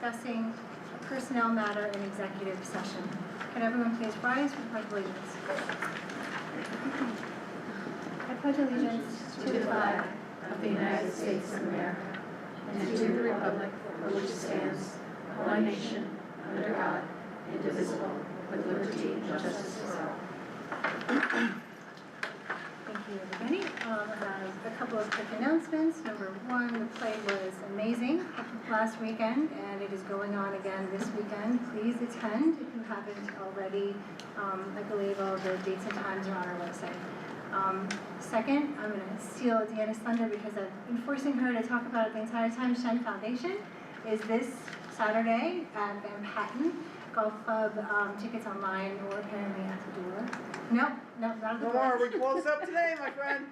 discussing a personnel matter in executive session. Can everyone please rise for the Pledge of Allegiance? I pledge allegiance to the flag of the United States of America and to the republic for which it stands, one nation, under God, indivisible, with liberty and justice for all. Thank you, everybody. A couple of quick announcements. Number one, the play was amazing last weekend, and it is going on again this weekend. Please attend if you haven't already. I believe all the dates and times are on our website. Second, I'm going to steal Deanna's thunder because I've been forcing her to talk about it the entire time. Shen Foundation is this Saturday at Manhattan Golf Club. Tickets online or apparently at the door. Nope, not at the door. No more, we closed up today, my friend.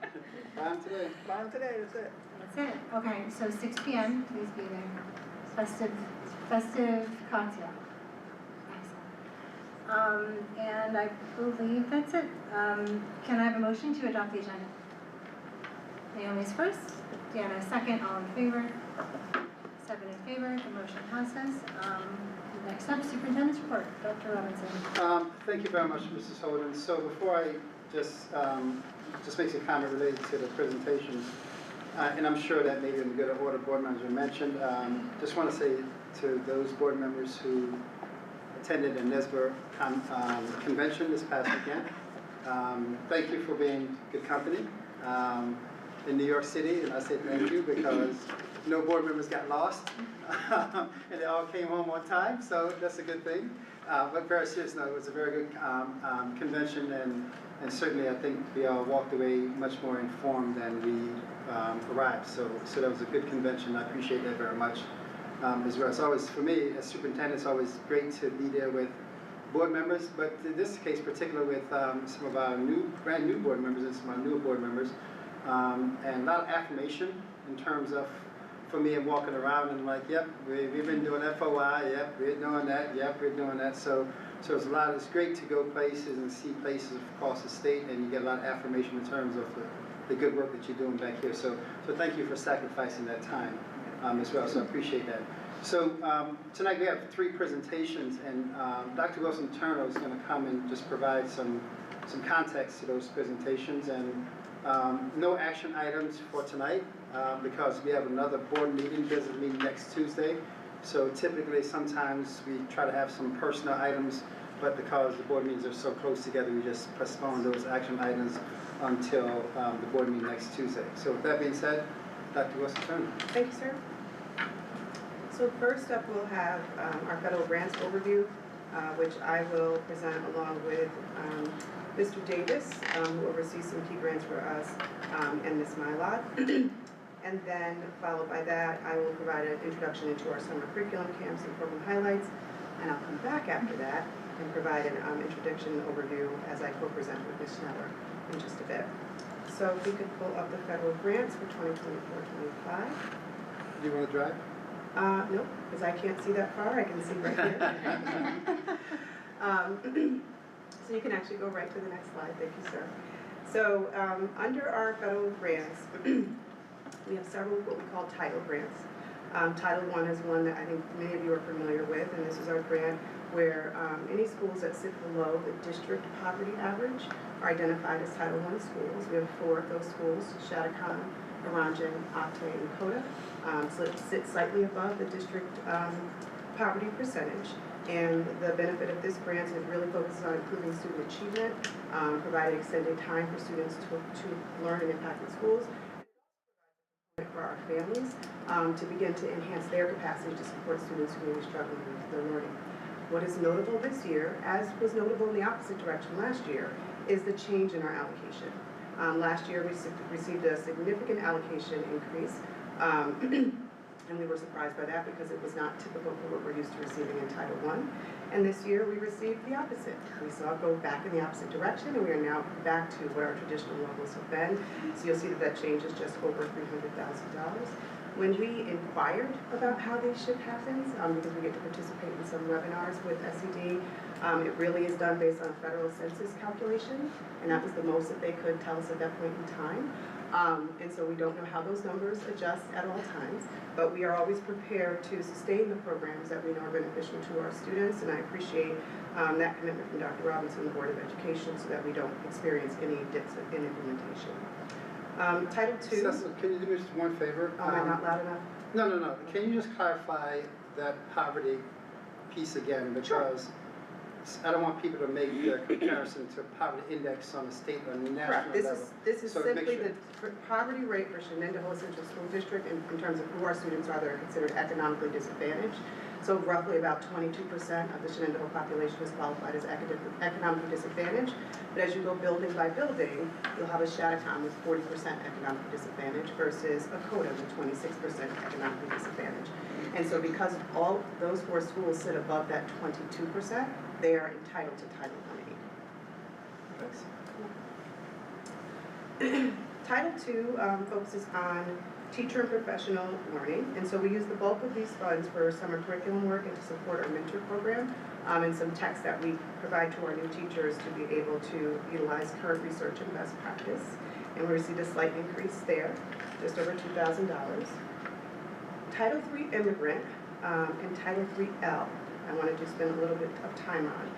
Buy them today. Buy them today, that's it. That's it. Okay, so 6 p.m. Please be there. Festive cocktail. Excellent. And I believe that's it. Can I have a motion to adopt the agenda? Naomi's first. Deanna second. All in favor? 7 in favor. The motion passes. Next up, Superintendent's report. Dr. Robinson. Thank you very much, Mrs. Holden. So before I just make some comment related to the presentation, and I'm sure that maybe in good order board members were mentioned, just want to say to those board members who attended the NESBR convention this past weekend, thank you for being good company in New York City, and I say thank you because no board members got lost, and they all came home on time, so that's a good thing. But very serious note, it was a very good convention, and certainly I think we all walked away much more informed than we arrived. So that was a good convention. I appreciate that very much as well. It's always, for me, as superintendent, it's always great to be there with board members, but in this case, particularly with some of our brand new board members and some of our newer board members, and a lot of affirmation in terms of, for me, I'm walking around and like, yep, we've been doing FOI, yep, we're doing that, yep, we're doing that. So it's great to go places and see places across the state, and you get a lot of affirmation in terms of the good work that you're doing back here. So thank you for sacrificing that time as well, so I appreciate that. So tonight we have 3 presentations, and Dr. Wilson Turner is going to come and just provide some context to those presentations, and no action items for tonight because we have another board meeting, business meeting next Tuesday. So typically, sometimes we try to have some personal items, but because the board meetings are so close together, we just postpone those action items until the board meeting next Tuesday. So with that being said, Dr. Wilson Turner. Thank you, sir. So first up, we'll have our federal grants overview, which I will present along with Mr. Davis, who oversees some key grants for us, and Ms. Mylod. And then followed by that, I will provide an introduction into our summer curriculum camps and program highlights, and I'll come back after that and provide an introduction overview as I co-present with Ms. Schneller in just a bit. So if we could pull up the federal grants for 2024-25. Do you want to drive? No, because I can't see that far. I can see right here. So you can actually go right to the next slide. Thank you, sir. So under our federal grants, we have several what we call title grants. Title I is one that I think many of you are familiar with, and this is our grant where any schools that sit below the district poverty average are identified as Title I schools. We have 4 of those schools: Shattuck, Orangen, Octa, and Coda. So it sits slightly above the district poverty percentage. And the benefit of this grant is it really focuses on improving student achievement, providing extended time for students to learn in impacted schools, for our families to begin to enhance their capacity to support students who may be struggling with their learning. What is notable this year, as was notable in the opposite direction last year, is the change in our allocation. Last year we received a significant allocation increase, and we were surprised by that because it was not typical for what we're used to receiving in Title I. And this year we received the opposite. We saw it go back in the opposite direction, and we are now back to what our traditional levels have been. So you'll see that that change is just over $300,000. When we inquired about how this shift happens, because we get to participate in some webinars with SED, It really is done based on a federal census calculation, and that was the most that they could tell us at that point in time. And so we don't know how those numbers adjust at all times, but we are always prepared to sustain the programs that we know are beneficial to our students, and I appreciate that commitment from Dr. Robinson, the Board of Education, so that we don't experience any dips in implementation. Title II. Cecil, can you do me just one favor? Am I not loud enough? No. Can you just clarify that poverty piece again? Because I don't want people to make the comparison to poverty index on a state or national Correct. level. This is So to make simply sure- the poverty rate for Shenendehowa Central School District in terms of who our students are that are considered economically disadvantaged. So roughly about 22% of the Shenendehowa population is qualified as economically disadvantaged. But as you go building by building, you'll have a Shattucktown with 40% economically disadvantaged versus a Coda with 26% economically disadvantaged. And so because all those four schools sit above that 22%, they are entitled to Title I aid. Title II focuses on teacher and professional learning, and so we use the bulk of these funds for summer curriculum work and to support our mentor program, and some texts that we provide to our new teachers to be able to utilize current research and best practice. And we received a slight increase there, just over $2,000. Title III immigrant and Title IIIL, I wanted to spend a little bit of time on.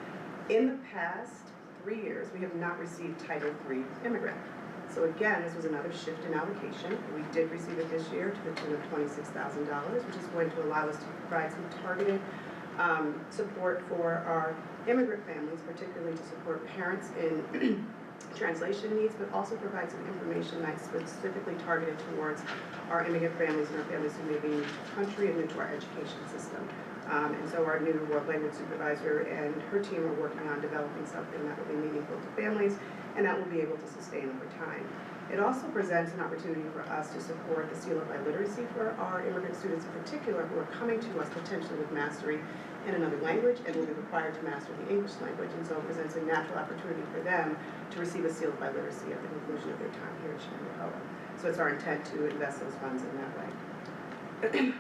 In the past 3 years, we have not received Title III immigrant. So again, this was another shift in allocation. We did receive it this year to the tune of $26,000, which is going to allow us to provide some targeted support for our immigrant families, particularly to support parents in translation needs, but also provide some information that's specifically targeted towards our immigrant families and our families who may be new to the country and new to our education system. And so our new world language supervisor and her team are working on developing something that will be meaningful to families and that will be able to sustain over time. It also presents an opportunity for us to support the Seal of Biliteracy for our immigrant students in particular who are coming to us potentially with mastery in another language and will be required to master the English language, and so it presents a natural opportunity for them to receive a Seal of Biliteracy at the conclusion of their time here at Shenendehowa. So it's our intent to invest those funds in that way.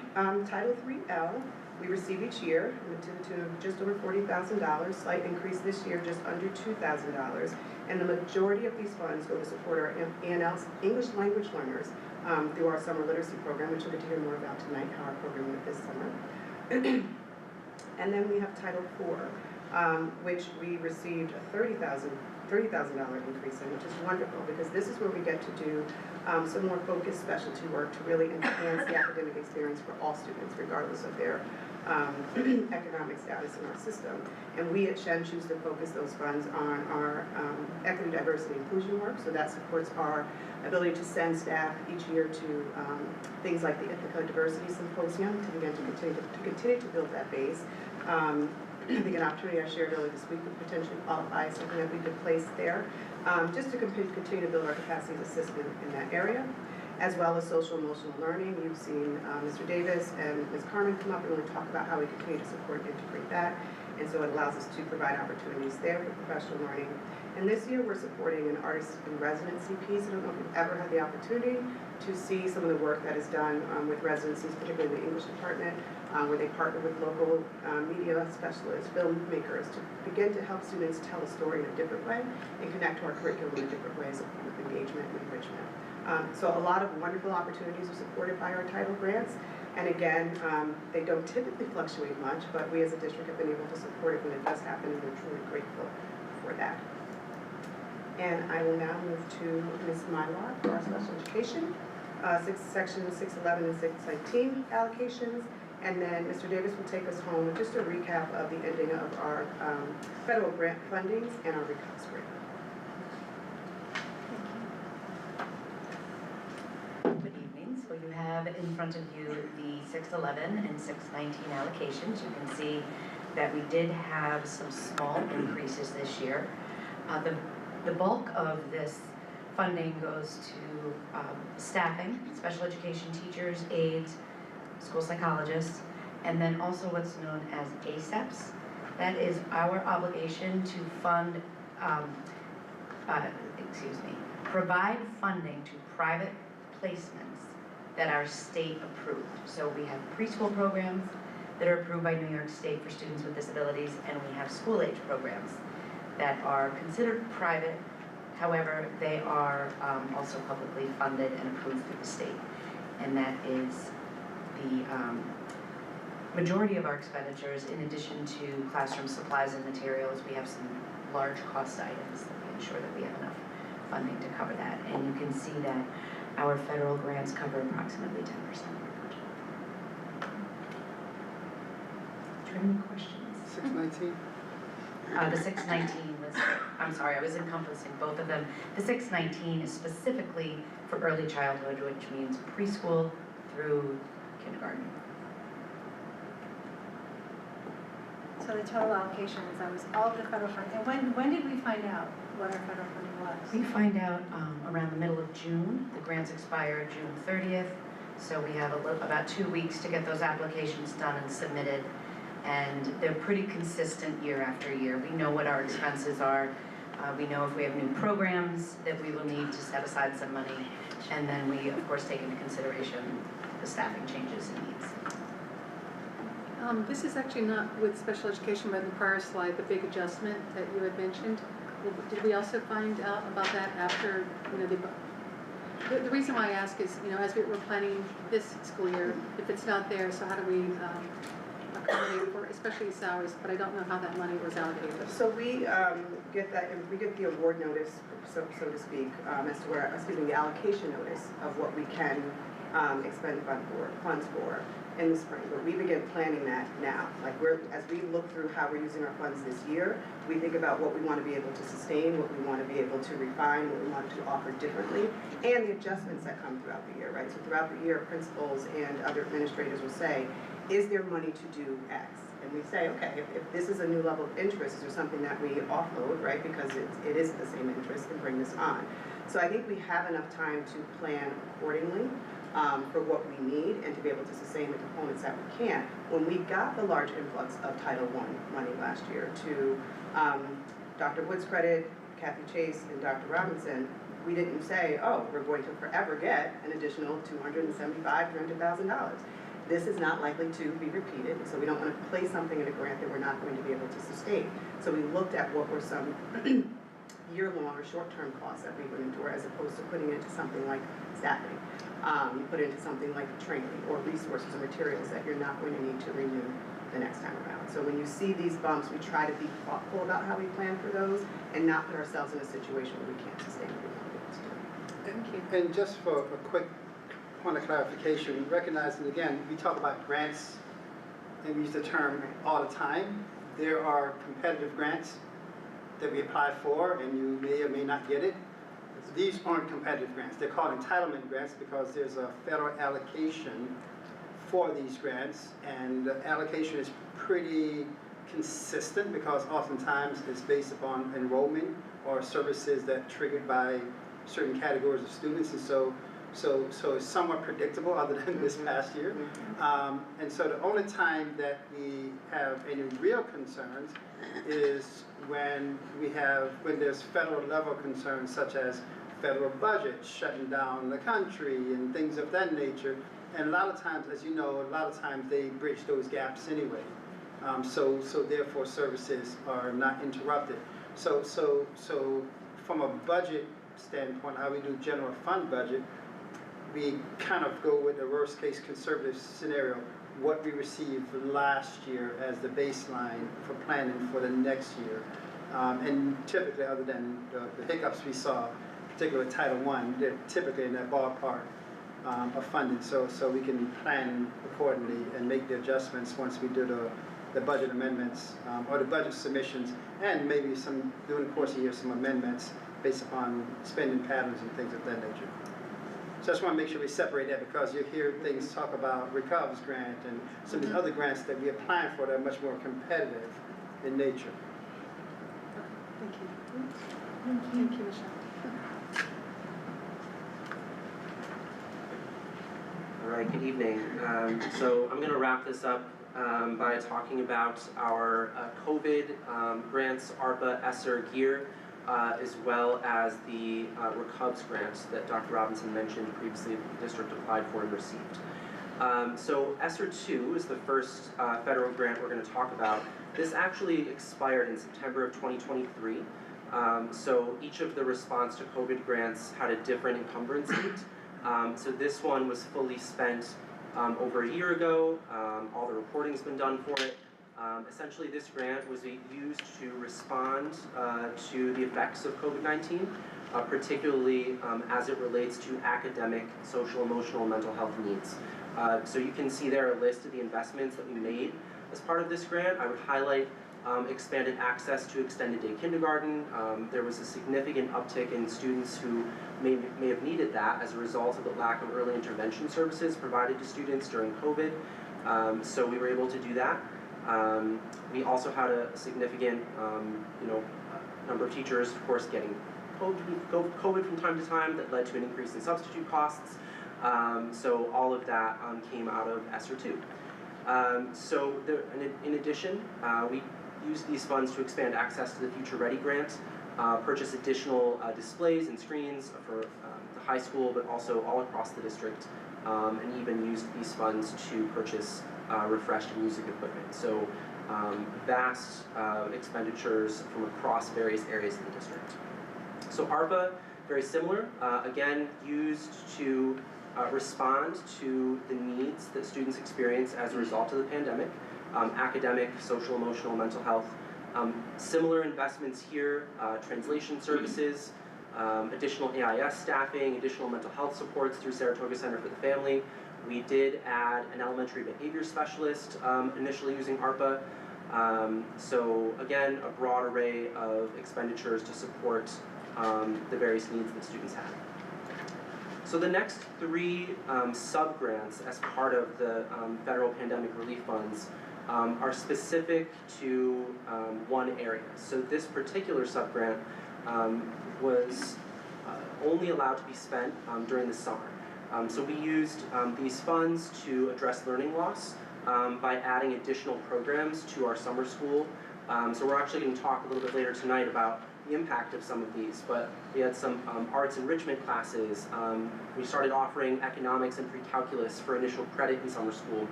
Title IIIL, we receive each year to the tune of just over $40,000, slight increase this year, just under $2,000. And the majority of these funds go to support our ANL's English language learners through our summer literacy program, which you'll get to hear more about tonight, how our program went this summer. And then we have Title IV, which we received a $30,000 increase in, which is wonderful because this is where we get to do some more focused specialty work to really enhance the academic experience for all students, regardless of their economic status in our system. And we at Shen choose to focus those funds on our equity, diversity, inclusion work, so that supports our ability to send staff each year to things like the Ithaca Diversity Symposium to begin to continue to build that base. I think an opportunity I shared earlier this week would potentially qualify as something that we could place there, just to continue to build our capacity as assistant in that area, as well as social emotional learning. You've seen Mr. Davis and Ms. Carmen come up and really talk about how we continue to support and integrate that, and so it allows us to provide opportunities there for professional learning. And this year we're supporting an artist in residency piece. I don't know if you've ever had the opportunity to see some of the work that is done with residencies, particularly in the English department, where they partner with local media specialists, filmmakers, to begin to help students tell a story in a different way and connect to our curriculum in different ways of engagement and enrichment. So a lot of wonderful opportunities are supported by our title grants. And again, they don't typically fluctuate much, but we as a district have been able to support it when it does happen, and we're truly grateful for that. And I will now move to Ms. Maiwar for our special education, section 611 and 619 allocations. And then Mr. Davis will take us home with just a recap of the ending of our federal grant fundings and our recovery grant. Good evening. So you have in front of you the 611 and 619 allocations. You can see that we did have some small increases this year. The bulk of this funding goes to staffing, special education teachers, aides, school psychologists, and then also what's known as ASEPs. That is our obligation to fund, provide funding to private placements that are state approved. So we have preschool programs, that are approved by New York State for students with disabilities, and we have school-age programs that are considered private. However, they are also publicly funded and approved through the state. And that is the majority of our expenditures. In addition to classroom supplies and materials, we have some large cost items that we ensure that we have enough funding to cover that. And you can see that our federal grants cover approximately 10% of our budget. Do you have any questions? 619? The 619 was, I'm sorry, I was encompassing both of them. The 619 is specifically for early childhood, which means preschool through kindergarten. So the total allocation is, that was all of the federal funding. And when did we find out what our federal funding was? We find out around the middle of June. The grants expire June 30th. So we have about 2 weeks to get those applications done and submitted. And they're pretty consistent year after year. We know what our expenses are. We know if we have new programs that we will need to set aside some money. And then we, of course, take into consideration the staffing changes and needs. This is actually not with special education, but in the prior slide, the big adjustment that you had mentioned. Did we also find out about that after, the reason why I ask is, as we were planning this school year, if it's not there, so how do we accommodate for, especially salaries, but I don't know how that money was allocated. So we get the award notice, so to speak, as to where, the allocation notice of what we can expend funds for in the spring. But we begin planning that now. Like as we look through how we're using our funds this year, we think about what we want to be able to sustain, what we want to be able to refine, what we want to offer differently, and the adjustments that come throughout the year, right? So throughout the year, principals and other administrators will say, is there money to do X? And we say, okay, if this is a new level of interest, is there something that we offload, right? Because it is the same interest, and bring this on. So I think we have enough time to plan accordingly for what we need and to be able to sustain the components that we can. When we got the large influx of Title I money last year, to Dr. Wood's credit, Kathy Chase, and Dr. Robinson, we didn't say, oh, we're going to forever get an additional $275,000, $300,000. This is not likely to be repeated, so we don't want to place something in a grant that we're not going to be able to sustain. So we looked at what were some year-long or short-term costs that we would endure, as opposed to putting it into something like staffing. You put it into something like training or resources or materials that you're not going to need to renew the next time around. So when you see these bumps, we try to be thoughtful about how we plan for those and not put ourselves in a situation where we can't sustain what we want to be able to do. Thank you. And just for a quick point of clarification, recognizing again, we talk about grants and we use the term all the time. There are competitive grants that we apply for and you may or may not get it. These aren't competitive grants. They're called entitlement grants because there's a federal allocation for these grants, and the allocation is pretty consistent because oftentimes it's based upon enrollment or services that are triggered by certain categories of students, and so it's somewhat predictable other than this past year. And so the only time that we have any real concerns is when there's federal level concerns such as federal budget shutting down the country and things of that nature. And a lot of times, as you know, they bridge those gaps anyway. So therefore services are not interrupted. So from a budget standpoint, how we do general fund budget, we kind of go with the worst case conservative scenario, what we received last year as the baseline for planning for the next year. And typically, other than the hiccups we saw, particularly with Title I, they're typically in that ballpark of funding, so we can plan accordingly and make the adjustments once we do the budget amendments or the budget submissions, and maybe during the course of the year some amendments based upon spending patterns and things of that nature. So I just want to make sure we separate that, because you hear things talk about Recov's grant and some of the other grants that we're applying for that are much more competitive in nature. Thank you. Thank you, Michelle. All right, good evening. So I'm going to wrap this up by talking about our COVID grants, ARPA, ESSER, GEAR, as well as the Recov's grants that Dr. Robinson mentioned previously the district applied for and received. So ESSER 2 is the first federal grant we're going to talk about. This actually expired in September of 2023. So each of the response to COVID grants had a different encumbrance date. So this one was fully spent over a year ago. All the reporting's been done for it. Essentially, this grant was used to respond to the effects of COVID-19, particularly as it relates to academic, social, emotional, and mental health needs. So you can see there a list of the investments that we made as part of this grant. I would highlight expanded access to extended day kindergarten. There was a significant uptick in students who may have needed that as a result of the lack of early intervention services provided to students during COVID. So we were able to do that. We also had a significant number of teachers, of course, getting COVID from time to time that led to an increase in substitute costs. So all of that came out of ESSER 2. In addition, we used these funds to expand access to the Future Ready grant, purchase additional displays and screens for the high school, but also all across the district, and even used these funds to purchase refreshed music equipment. So vast expenditures from across various areas of the district. So ARPA, very similar, again, used to respond to the needs that students experience as a result of the pandemic, academic, social, emotional, mental health. Similar investments here, translation services, additional AIS staffing, additional mental health supports through Saratoga Center for the Family. We did add an elementary behavior specialist initially using ARPA. So again, a broad array of expenditures to support the various needs that students have. So the next three sub-grants as part of the federal pandemic relief funds are specific to one area. So this particular sub-grant was only allowed to be spent during the summer. So we used these funds to address learning loss by adding additional programs to our summer school. So we're actually going to talk a little bit later tonight about the impact of some of these, but we had some arts enrichment classes. We started offering economics and pre-calculus for initial credit in summer school.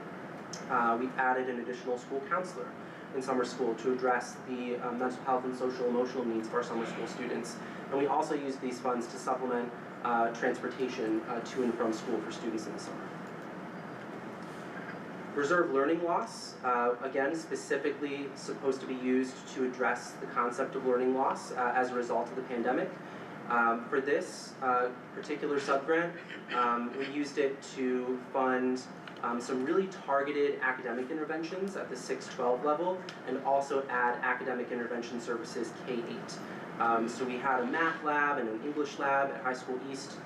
We've added an additional school counselor in summer school to address the mental health and social emotional needs of our summer school students. And we also used these funds to supplement transportation to and from school for students in the summer. Reserve learning loss, again, specifically supposed to be used to address the concept of learning loss as a result of the pandemic. For this particular subgrant, we used it to fund some really targeted academic interventions at the 6-12 level, and also add academic intervention services K-8. So we had a math lab and an English lab at High School East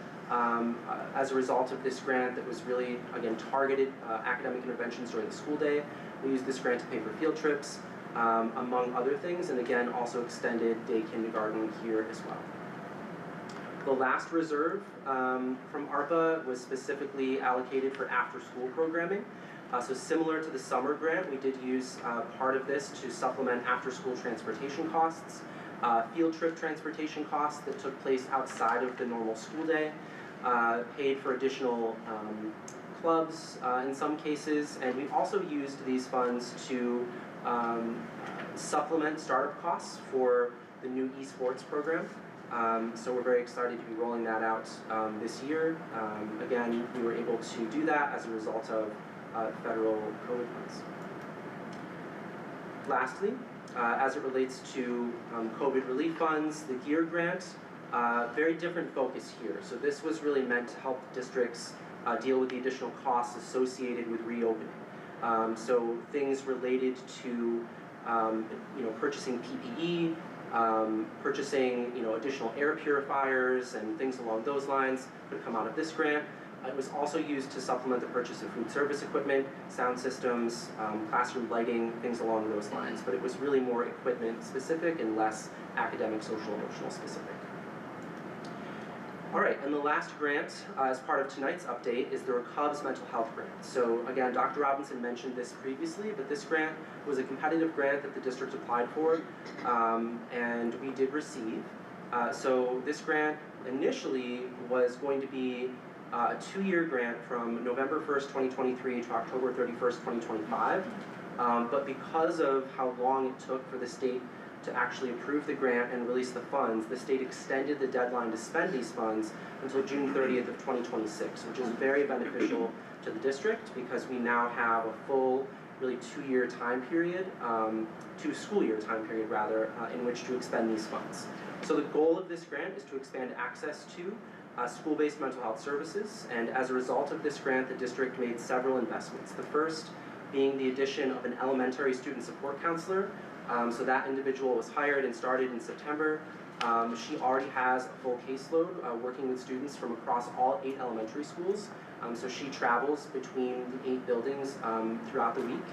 as a result of this grant that was really, again, targeted academic interventions during the school day. We used this grant to pay for field trips, among other things, and again, also extended day kindergarten here as well. The last reserve from ARPA was specifically allocated for after-school programming. So similar to the summer grant, we did use part of this to supplement after-school transportation costs, field trip transportation costs that took place outside of the normal school day, paid for additional clubs in some cases, and we also used these funds to supplement startup costs for the new esports program. So we're very excited to be rolling that out this year. Again, we were able to do that as a result of federal COVID funds. Lastly, as it relates to COVID relief funds, the GEAR grant, very different focus here. So this was really meant to help districts deal with the additional costs associated with reopening. So things related to purchasing PPE, purchasing additional air purifiers and things along those lines could come out of this grant. It was also used to supplement the purchase of food service equipment, sound systems, classroom lighting, things along those lines. But it was really more equipment specific and less academic, social, emotional specific. All right, and the last grant as part of tonight's update is the RECUBS mental health grant. So again, Dr. Robinson mentioned this previously, but this grant was a competitive grant that the district applied for, and we did receive. So this grant initially was going to be a 2-year grant from November 1st, 2023 to October 31st, 2025. But because of how long it took for the state to actually approve the grant and release the funds, the state extended the deadline to spend these funds until June 30th of 2026, which is very beneficial to the district because we now have a full, really 2-year time period, 2 school year time period rather, in which to expend these funds. So the goal of this grant is to expand access to school-based mental health services, and as a result of this grant, the district made several investments. The first being the addition of an elementary student support counselor. So that individual was hired and started in September. She already has a full caseload working with students from across all 8 elementary schools. So she travels between the 8 buildings throughout the week.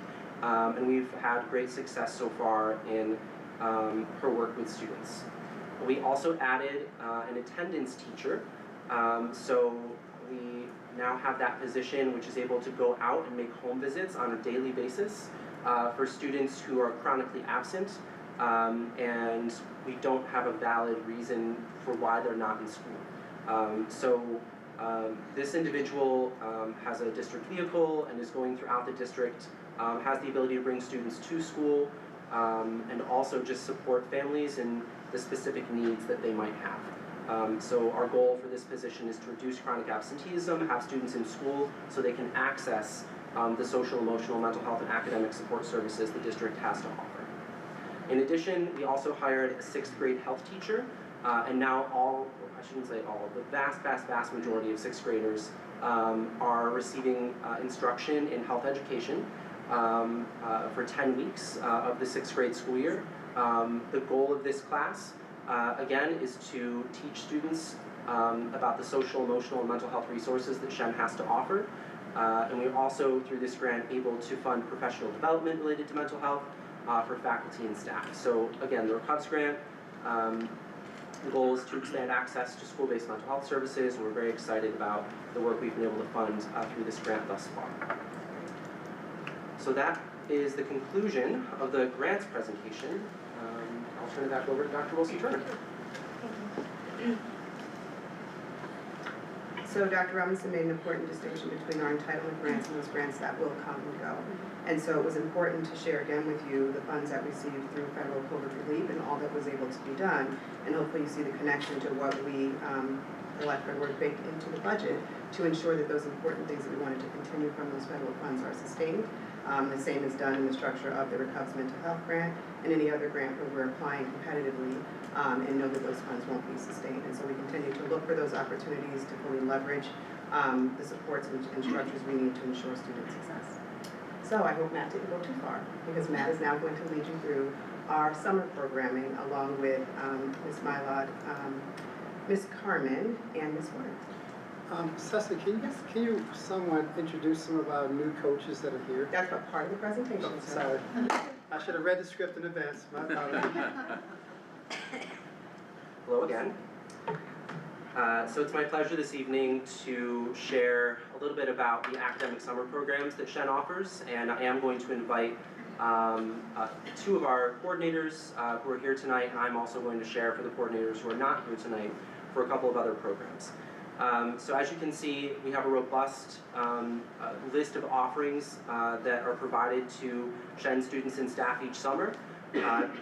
And we've had great success so far in her work with students. We also added an attendance teacher. So we now have that position which is able to go out and make home visits on a daily basis for students who are chronically absent and we don't have a valid reason for why they're not in school. This individual has a district vehicle and is going throughout the district, has the ability to bring students to school and also just support families and the specific needs that they might have. So our goal for this position is to reduce chronic absenteeism, have students in school so they can access the social, emotional, mental health, and academic support services the district has to offer. In addition, we also hired a 6th grade health teacher, and now I shouldn't say all, the vast majority of 6th graders are receiving instruction in health education for 10 weeks of the 6th grade school year. The goal of this class again, is to teach students about the social, emotional, and mental health resources that Shen has to offer. And we're also, through this grant, able to fund professional development related to mental health for faculty and staff. So again, the RECUBS grant, the goal is to expand access to school-based mental health services, and we're very excited about the work we've been able to fund through this grant thus far. So that is the conclusion of the grants presentation. I'll turn it back over to Dr. Wilson-Turner. So Dr. Robinson made an important distinction between our entitlement grants and those grants that will come and go. And so it was important to share again with you the funds that received through federal COVID relief and all that was able to be done. And hopefully you see the connection to what we, for lack of a word, baked into the budget to ensure that those important things that we wanted to continue from those federal funds are sustained. The same is done in the structure of the RECUBS mental health grant and any other grant where we're applying competitively and know that those funds won't be sustained. And so we continue to look for those opportunities to fully leverage the supports and structures we need to ensure student success. So I hope Matt didn't go too far because Matt is now going to lead you through our summer programming along with Ms. Mylod, Ms. Carmen, and Ms. Warner. Cecily, can you somewhat introduce some of our new coaches that are here? That's what part of the presentation. Oh, sorry. I should have read the script in advance. My apologies. Hello again. So it's my pleasure this evening to share a little bit about the academic summer programs that Shen offers, and I am going to invite 2 of our coordinators who are here tonight, and I'm also going to share for the coordinators who are not here tonight for a couple of other programs. So as you can see, we have a robust list of offerings that are provided to Shen students and staff each summer.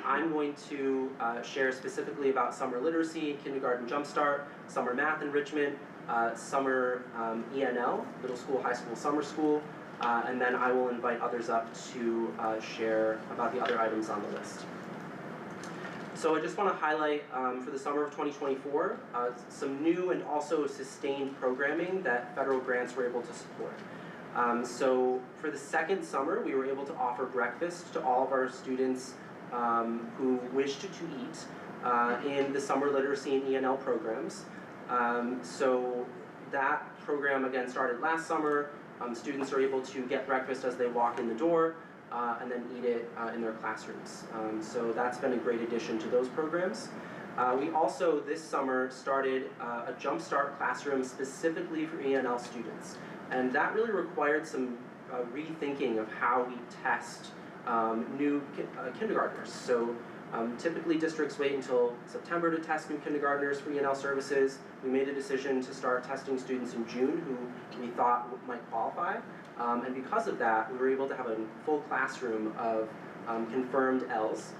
I'm going to share specifically about summer literacy, kindergarten jumpstart, summer math enrichment, summer ENL, middle school, high school, summer school, and then I will invite others up to share about the other items on the list. So I just want to highlight for the summer of 2024 some new and also sustained programming that federal grants were able to support. So for the second summer, we were able to offer breakfast to all of our students who wished to eat in the summer literacy and ENL programs. So that program again started last summer. Students are able to get breakfast as they walk in the door and then eat it in their classrooms. So that's been a great addition to those programs. We also this summer started a Jumpstart classroom specifically for ENL students. And that really required some rethinking of how we test new kindergartners. So Typically, districts wait until September to test new kindergartners for ENL services. We made a decision to start testing students in June who we thought might qualify. And because of that, we were able to have a full classroom of confirmed Ls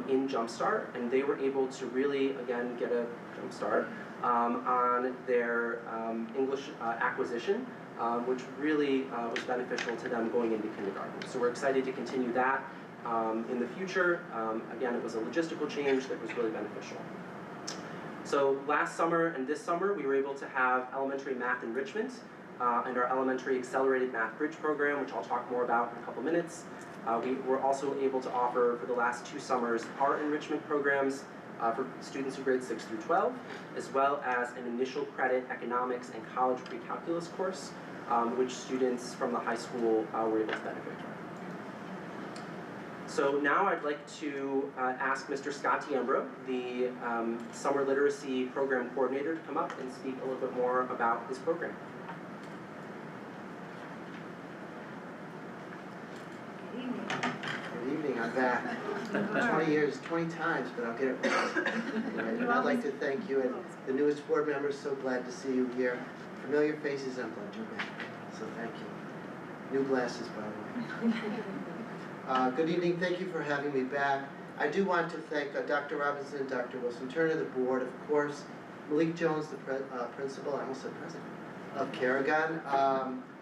in Jumpstart, and they were able to really, again, get a jumpstart on their English acquisition, which really was beneficial to them going into kindergarten. So we're excited to continue that in the future. Again, it was a logistical change that was really beneficial. So last summer and this summer, we were able to have elementary math enrichment and our elementary accelerated math bridge program, which I'll talk more about in a couple minutes. We were also able to offer for the last 2 summers art enrichment programs for students in grades 6 through 12, as well as an initial credit economics and college pre-calculus course, which students from the high school were able to benefit from. So now I'd like to ask Mr. Scott Tiembro, the Summer Literacy Program Coordinator, to come up and speak a little bit more about his program. Good evening, I'm back. 20 years, 20 times, but I'll get it right. And I'd like to thank you and the newest board members, so glad to see you here. Familiar faces, I'm glad you're back, so thank you. New glasses, by the way. Good evening, thank you for having me back. I do want to thank Dr. Robinson, Dr. Wilson-Turner, the board, of course, Malik Jones, the principal, I almost said president, of Carrigan,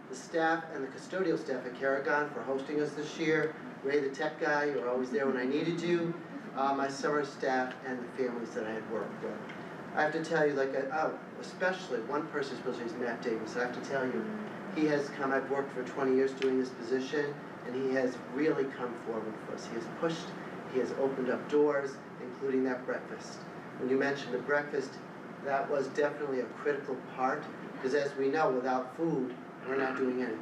the staff and the custodial staff at Carrigan for hosting us this year. Ray, the tech guy, you were always there when I needed you. My summer staff and the families that I had worked with. I have to tell you, especially one person, especially is Matt Davis. I have to tell you, he has come, I've worked for 20 years doing this position, and he has really come forward for us. He has pushed, he has opened up doors, including that breakfast. When you mentioned the breakfast, that was definitely a critical part, because as we know, without food, we're not doing anything.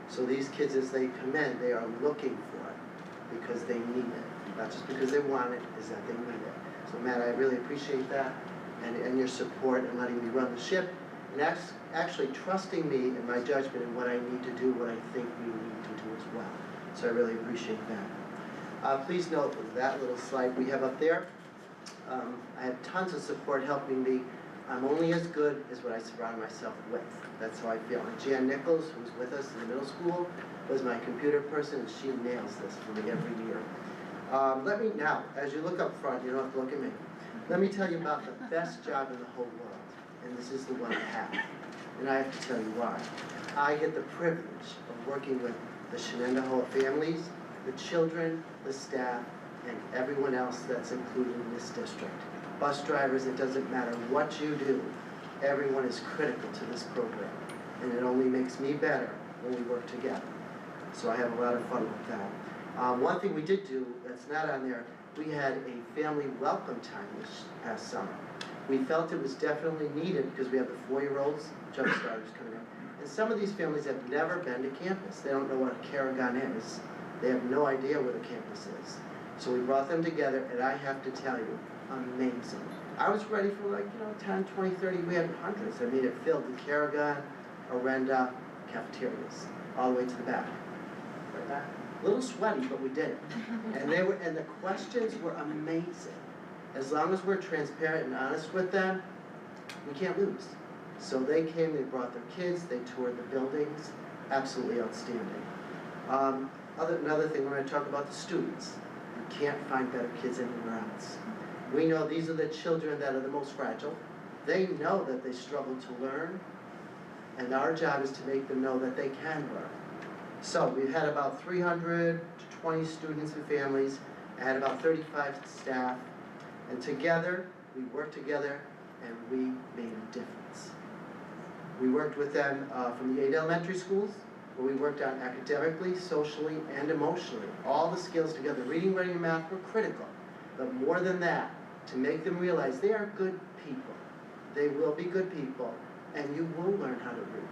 So these kids, as they come in, they are looking for it because they need it. Not just because they want it, is that they need it. So Matt, I really appreciate that, and your support and letting me run the ship, and actually trusting me in my judgment and what I need to do, what I think we need to do as well. So I really appreciate that. Please note that little slide we have up there. I have tons of support helping me. I'm only as good as what I surround myself with. That's how I feel. And Jan Nichols, who's with us in the middle school, was my computer person, and she nails this for me every year. Let me now, as you look up front, you don't have to look at me. Let me tell you about the best job in the whole world, and this is the one I have. And I have to tell you why. I get the privilege of working with the Shenendehowa families, the children, the staff, and everyone else that's included in this district. Bus drivers, it doesn't matter what you do, everyone is critical to this program. And it only makes me better when we work together. So I have a lot of fun with that. One thing we did do that's not on there, we had a family welcome time this past summer. We felt it was definitely needed because we have the 4-year-olds, jump starters coming in. And some of these families have never been to campus. They don't know what a Carrigan is. They have no idea where the campus is. So we brought them together, and I have to tell you, amazing. I was ready for 10, 20, 30, we had hundreds. I mean, it filled the Carrigan, Orenda, cafeterias, all the way to the back. Like that. A little sweaty, but we did it. And the questions were amazing. As long as we're transparent and honest with them, we can't lose. So they came, they brought their kids, they toured the buildings, absolutely outstanding. Another thing, when I talk about the students, you can't find better kids anywhere else. We know these are the children that are the most fragile. They know that they struggle to learn, and our job is to make them know that they can learn. So we've had about 320 students and families. I had about 35 staff, and together, we worked together, and we made a difference. We worked with them from the 8 elementary schools, where we worked on academically, socially, and emotionally. All the skills together. Reading, writing, and math were critical. But more than that, to make them realize they are good people. They will be good people, and you will learn how to read.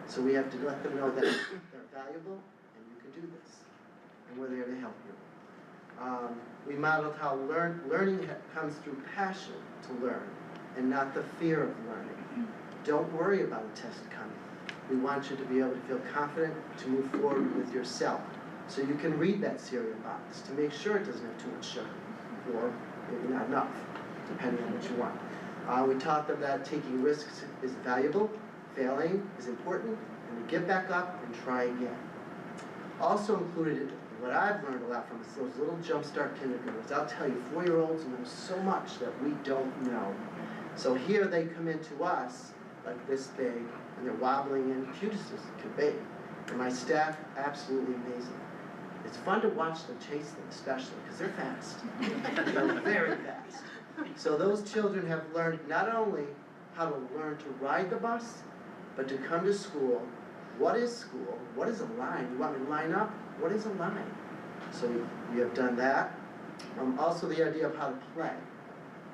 So we have to let them know that they're valuable, and you can do this. And we're there to help you. We modeled how learning comes through passion to learn, and not the fear of learning. Don't worry about a test coming. We want you to be able to feel confident to move forward with yourself. So you can read that cereal box to make sure it doesn't have too much sugar. or maybe not enough, depending on what you want. We taught them that taking risks is valuable, failing is important, and to get back up and try again. Also included, what I've learned a lot from is those little jumpstart kindergartners. I'll tell you, 4-year-olds know so much that we don't know. So here they come into us like this big, and they're wobbling in, cute as could be. And my staff, absolutely amazing. It's fun to watch them chase them, especially, because they're fast. They're very fast. So those children have learned not only how to learn to ride the bus, but to come to school. What is school? What is a line? You want me to line up? What is a line? So we have done that. Also the idea of how to play.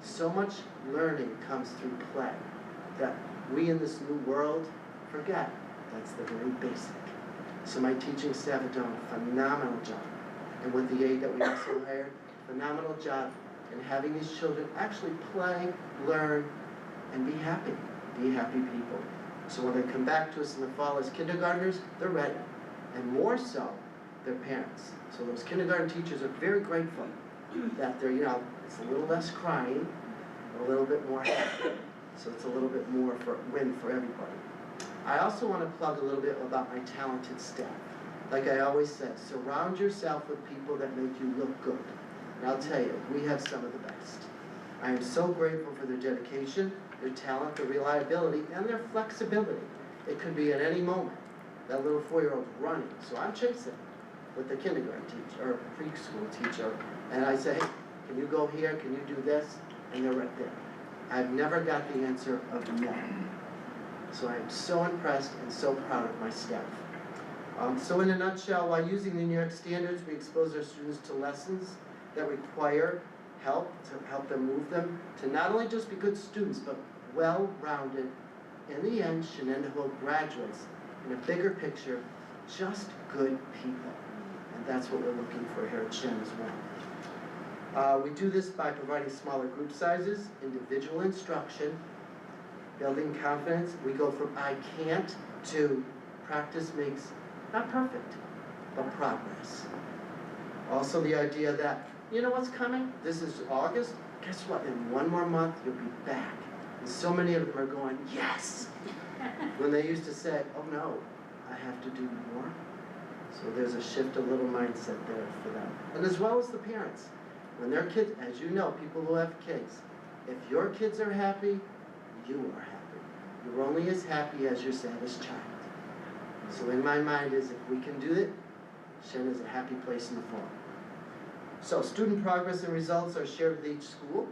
So much learning comes through play that we in this new world forget. That's the very basic. So my teaching staff have done a phenomenal job. And with the aide that we also hired, phenomenal job in having these children actually play, learn, and be happy people. So when they come back to us in the fall as kindergartners, they're ready. And more so, their parents. So those kindergarten teachers are very grateful that they're, it's a little less crying, a little bit more happy. So it's a little bit more for win for everybody. I also want to plug a little bit about my talented staff. Like I always said, surround yourself with people that make you look good. And I'll tell you, we have some of the best. I am so grateful for their dedication, their talent, their reliability, and their flexibility. It could be at any moment. That little 4-year-old's running, so I'm chasing with the kindergarten teacher or preschool teacher, and I say, hey, can you go here, can you do this? And they're right there. I've never got the answer of no. So I am so impressed and so proud of my staff. So in a nutshell, while using the New York standards, we expose our students to lessons that require help, to help them move them, to not only just be good students, but well-rounded. In the end, Shenendehowa graduates in a bigger picture, just good people. And that's what we're looking for here at Shen as well. We do this by providing smaller group sizes, individual instruction, building confidence. We go from I can't to practice makes, not perfect, but progress. Also the idea that, you know what's coming? This is August. Guess what? In 1 more month, you'll be back. And so many of them are going, yes! When they used to say, oh no, I have to do more. So there's a shift, a little mindset there for them. And as well as the parents. When their kids, as you know, people who have kids, if your kids are happy, you are happy. You're only as happy as your saddest child. So in my mind is, if we can do it, Shen is a happy place in the fall. So student progress and results are shared with each school.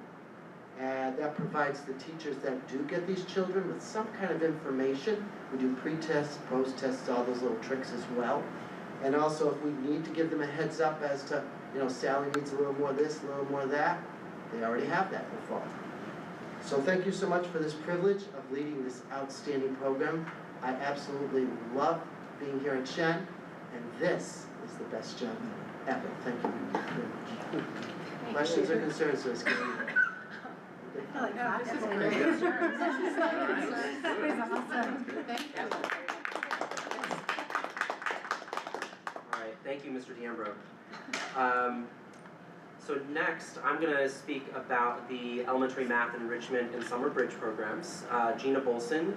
And that provides the teachers that do get these children with some kind of information. We do pre-tests, post-tests, all those little tricks as well. And also if we need to give them a heads up as to, Sally needs a little more of this, a little more of that, they already have that in the fall. So thank you so much for this privilege of leading this outstanding program. I absolutely love being here at Shen, and this is the best job ever. Thank you very much. Questions or concerns, Ms. Kelly? I like that. This is That's great. That was awesome. Thank you. All right, thank you, Mr. D'Ambro. So next, I'm going to speak about the elementary math enrichment and summer bridge programs. Gina Bolson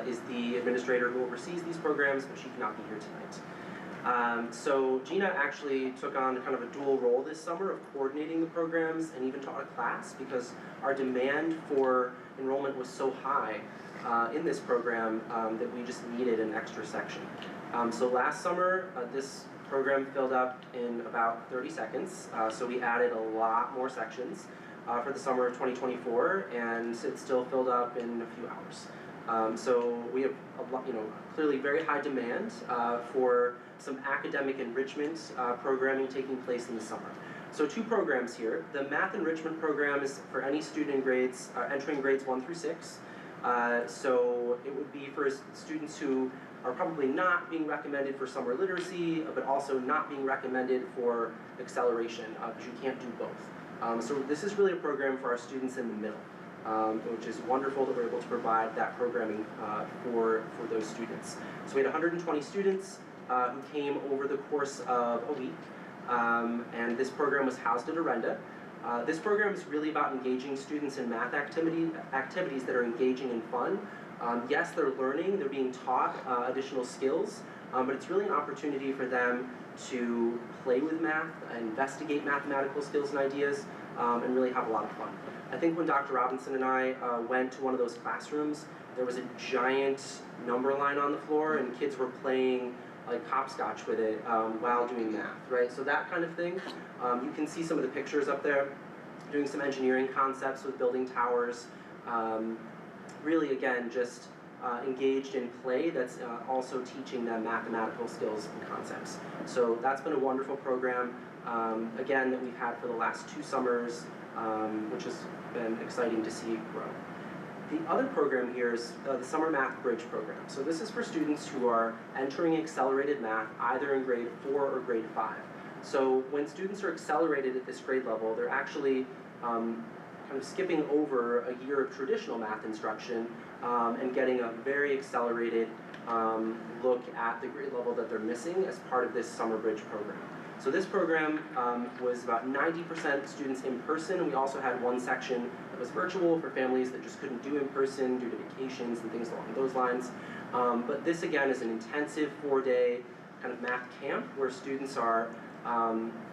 is the administrator who oversees these programs, but she cannot be here tonight. So Gina actually took on kind of a dual role this summer of coordinating the programs and even taught a class because our demand for enrollment was so high in this program that we just needed an extra section. So last summer, this program filled up in about 30 seconds, so we added a lot more sections for the summer of 2024, and it still filled up in a few hours. So we have a lot, clearly very high demand for some academic enrichment programming taking place in the summer. So 2 programs here. The math enrichment program is for any student in grades entering grades 1 through 6. So it would be for students who are probably not being recommended for summer literacy, but also not being recommended for acceleration, because you can't do both. So this is really a program for our students in the middle, which is wonderful that we're able to provide that programming for those students. So we had 120 students who came over the course of a week, and this program was housed at Orenda. This program is really about engaging students in math activities that are engaging and fun. Yes, they're learning, they're being taught additional skills, but it's really an opportunity for them to play with math, investigate mathematical skills and ideas, and really have a lot of fun. I think when Dr. Robinson and I went to one of those classrooms, there was a giant number line on the floor and kids were playing like hopscotch with it while doing math, right? So that kind of thing. You can see some of the pictures up there, doing some engineering concepts with building towers. Really, again, just engaged in play that's also teaching them mathematical skills and concepts. So that's been a wonderful program, again, that we've had for the last 2 summers, which has been exciting to see grow. The other program here is the Summer Math Bridge program. So this is for students who are entering accelerated math either in grade 4 or grade 5. So when students are accelerated at this grade level, they're actually kind of skipping over a year of traditional math instruction and getting a very accelerated look at the grade level that they're missing as part of this Summer Bridge program. So this program was about 90% students in person, and we also had one section that was virtual for families that just couldn't do in person due to vacations and things along those lines. But this again is an intensive 4-day kind of math camp where students are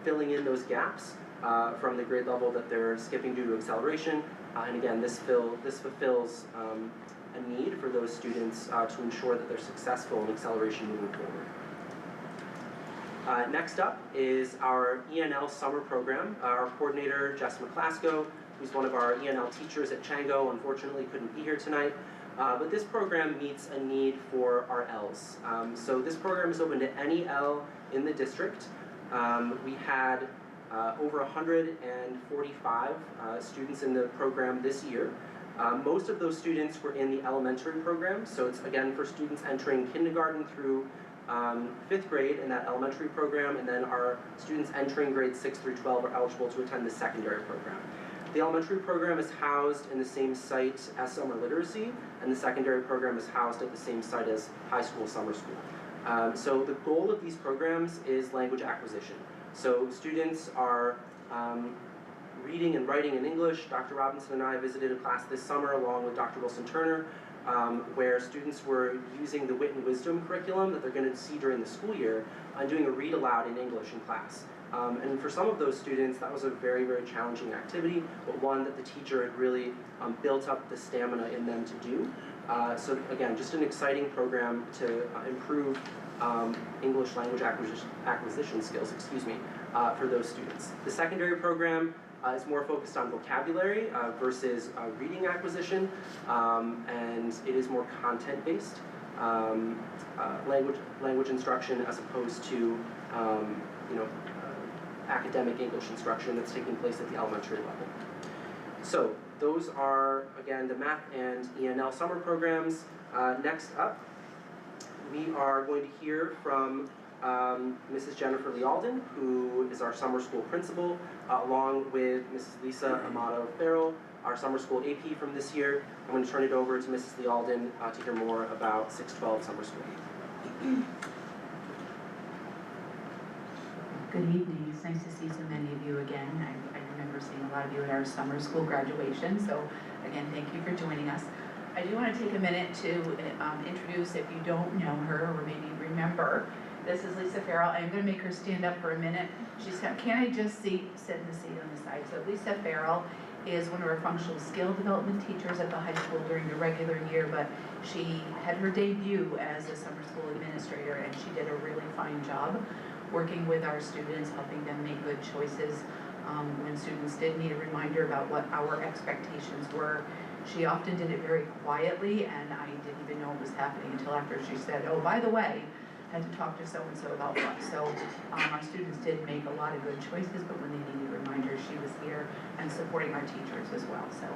filling in those gaps from the grade level that they're skipping due to acceleration. And again, this fulfills a need for those students to ensure that they're successful in acceleration moving forward. Next up is our ENL summer program. Our coordinator, Jess McClasko, who's one of our ENL teachers at Chango, unfortunately couldn't be here tonight. But this program meets a need for our Ls. So this program is open to any L in the district. We had over 145 students in the program this year. Most of those students were in the elementary program, so it's again for students entering kindergarten through 5th grade in that elementary program, and then our students entering grades 6 through 12 are eligible to attend the secondary program. The elementary program is housed in the same site as summer literacy, and the secondary program is housed at the same site as high school summer school. So the goal of these programs is language acquisition. So students are reading and writing in English. Dr. Robinson and I visited a class this summer along with Dr. Wilson-Turner, where students were using the Wit and Wisdom curriculum that they're going to see during the school year and doing a read aloud in English in class. And for some of those students, that was a very, very challenging activity, but one that the teacher had really built up the stamina in them to do. So again, just an exciting program to improve English language acquisition skills, for those students. The secondary program is more focused on vocabulary versus reading acquisition, and it is more content-based language instruction as opposed to academic English instruction that's taking place at the elementary level. So those are, again, the math and ENL summer programs. Next up, we are going to hear from Mrs. Jennifer Lealden, who is our summer school principal, along with Mrs. Lisa Amato Farrell, our summer school AP from this year. I'm going to turn it over to Mrs. Lealden to hear more about 612 summer school. Good evening. It's nice to see so many of you again. I remember seeing a lot of you at our summer school graduation, so again, thank you for joining us. I do want to take a minute to introduce, if you don't know her or maybe remember, this is Lisa Farrell. I'm going to make her stand up for a minute. She's got, can I just sit in the seat on the side? So Lisa Farrell is one of our functional skill development teachers at the high school during the regular year, but she had her debut as a summer school administrator, and she did a really fine job working with our students, helping them make good choices when students did need a reminder about what our expectations were. She often did it very quietly, and I didn't even know it was happening until after she said, oh, by the way, I had to talk to so-and-so about what. So our students did make a lot of good choices, but when they needed reminders, she was here and supporting our teachers as well. So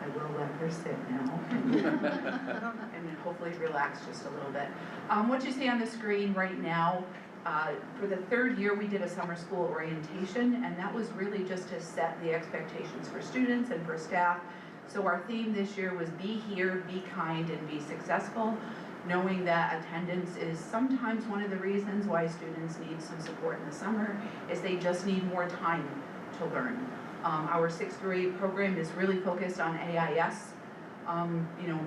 I will let her sit now and hopefully relax just a little bit. What you see on the screen right now, for the 3rd year, we did a summer school orientation, and that was really just to set the expectations for students and for staff. So our theme this year was be here, be kind, and be successful, knowing that attendance is sometimes one of the reasons why students need some support in the summer, is they just need more time to learn. Our 6th through 8 program is really focused on AIS, you know,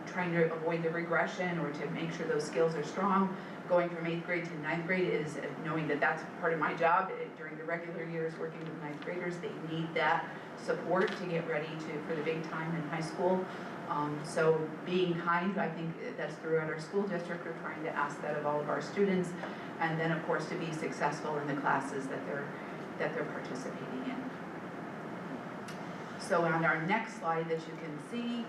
trying to avoid the regression or to make sure those skills are strong. Going from 8th grade to 9th grade is knowing that that's part of my job. During the regular years working with 9th graders, they need that support to get ready for the big time in high school. So being kind, I think that's throughout our school district. We're trying to ask that of all of our students, and then of course to be successful in the classes that they're participating in. So on our next slide that you can see,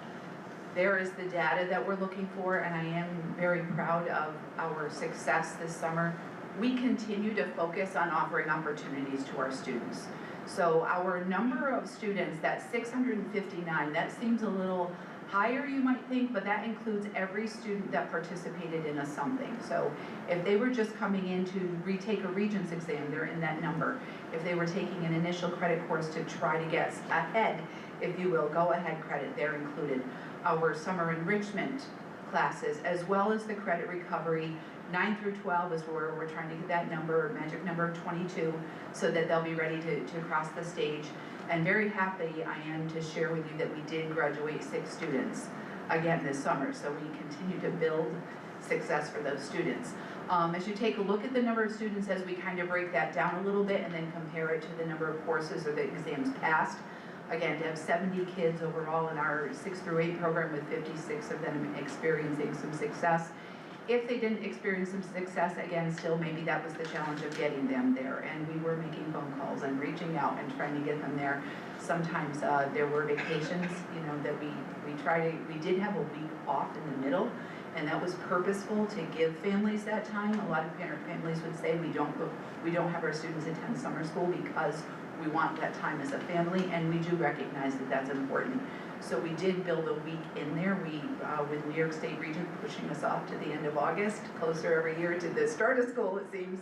there is the data that we're looking for, and I am very proud of our success this summer. We continue to focus on offering opportunities to our students. So our number of students, that 659, that seems a little higher you might think, but that includes every student that participated in a something. So if they were just coming in to retake a Regents exam, they're in that number. If they were taking an initial credit course to try to get ahead, if you will, go ahead credit, they're included. Our summer enrichment classes, as well as the credit recovery, 9 through 12 is where we're trying to get that number, magic number of 22, so that they'll be ready to cross the stage. And very happy I am to share with you that we did graduate 6 students again this summer, so we continue to build success for those students. As you take a look at the number of students, as we kind of break that down a little bit and then compare it to the number of courses or the exams passed, again, to have 70 kids overall in our 6 through 8 program with 56 of them experiencing some success. If they didn't experience some success, again, still maybe that was the challenge of getting them there. And we were making phone calls and reaching out and trying to get them there. Sometimes there were vacations, you know, that we did have a week off in the middle, and that was purposeful to give families that time. A lot of parent families would say we don't have our students attend summer school because we want that time as a family, and we do recognize that that's important. So we did build a week in there. We, with New York State Regent pushing us off to the end of August, closer every year to the start of school it seems,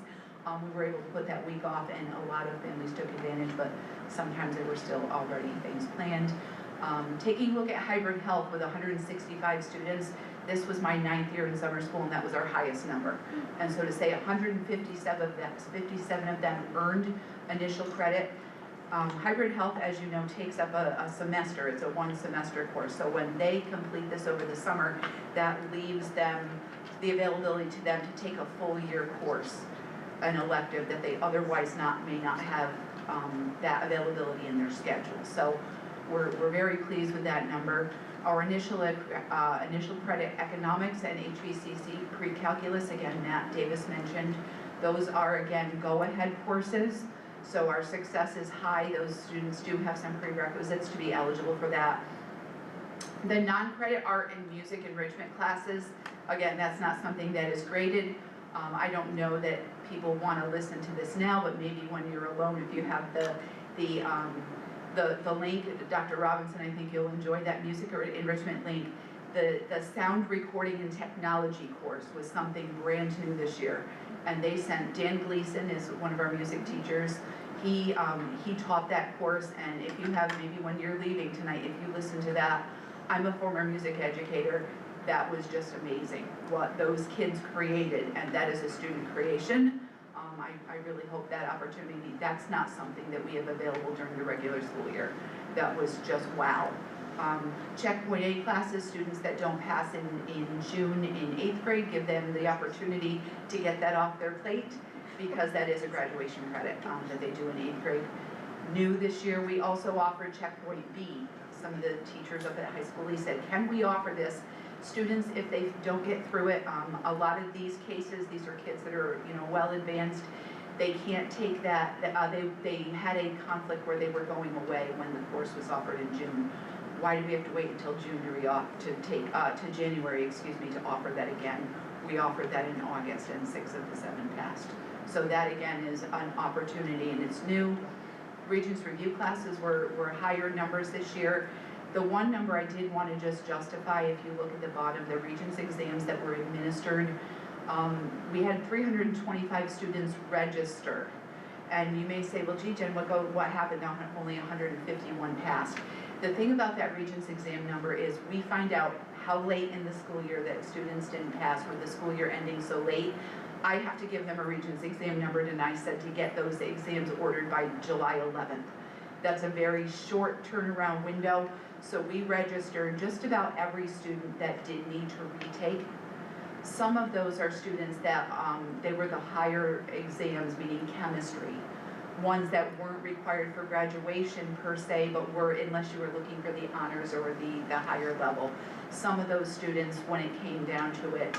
we were able to put that week off, and a lot of families took advantage, but sometimes there were still already things planned. Taking a look at hybrid health with 165 students, this was my 9th year in summer school, and that was our highest number. And so to say 57 of them earned initial credit. Hybrid health, as you know, takes up a semester. It's a 1-semester course. So when they complete this over the summer, that leaves them the availability to them to take a full year course, an elective that they otherwise may not have that availability in their schedule. So we're very pleased with that number. Our initial credit economics and HVCC pre-calculus, again, Matt Davis mentioned, those are again go-ahead courses. So our success is high. Those students do have some prerequisites to be eligible for that. The non-credit art and music enrichment classes, again, that's not something that is graded. I don't know that people want to listen to this now, but maybe when you're alone, if you have the link, Dr. Robinson, I think you'll enjoy that music or enrichment link. The sound recording and technology course was something brand new this year. And they sent, Dan Gleason is one of our music teachers. He taught that course, and if you have, maybe when you're leaving tonight, if you listen to that, I'm a former music educator, that was just amazing what those kids created, and that is a student creation. I really hope that opportunity, that's not something that we have available during the regular school year. That was just wow. Checkpoint A classes, students that don't pass in June in 8th grade, give them the opportunity to get that off their plate, because that is a graduation credit that they do in 8th grade. New this year, we also offered Checkpoint B. Some of the teachers up at high school, they said, can we offer this? Students, if they don't get through it, a lot of these cases, these are kids that are, you know, well advanced, they can't take that, they had a conflict where they were going away when the course was offered in June. Why do we have to wait until June to January, to offer that again? We offered that in August, and 6 of the 7 passed. So that again is an opportunity, and it's new. Regents review classes were higher numbers this year. The one number I did want to just justify, if you look at the bottom, the Regents exams that were administered, we had 325 students register. And you may say, well, gee, Jen, what happened? Now only 151 passed. The thing about that Regents exam number is we find out how late in the school year that students didn't pass, with the school year ending so late. I have to give them a Regents exam number to NICEAD to get those exams ordered by July 11th. That's a very short turnaround window. So we registered just about every student that did need to retake. Some of those are students that, they were the higher exams, meaning chemistry. Ones that weren't required for graduation per se, but were, unless you were looking for the honors or the higher level. Some of those students, when it came down to it,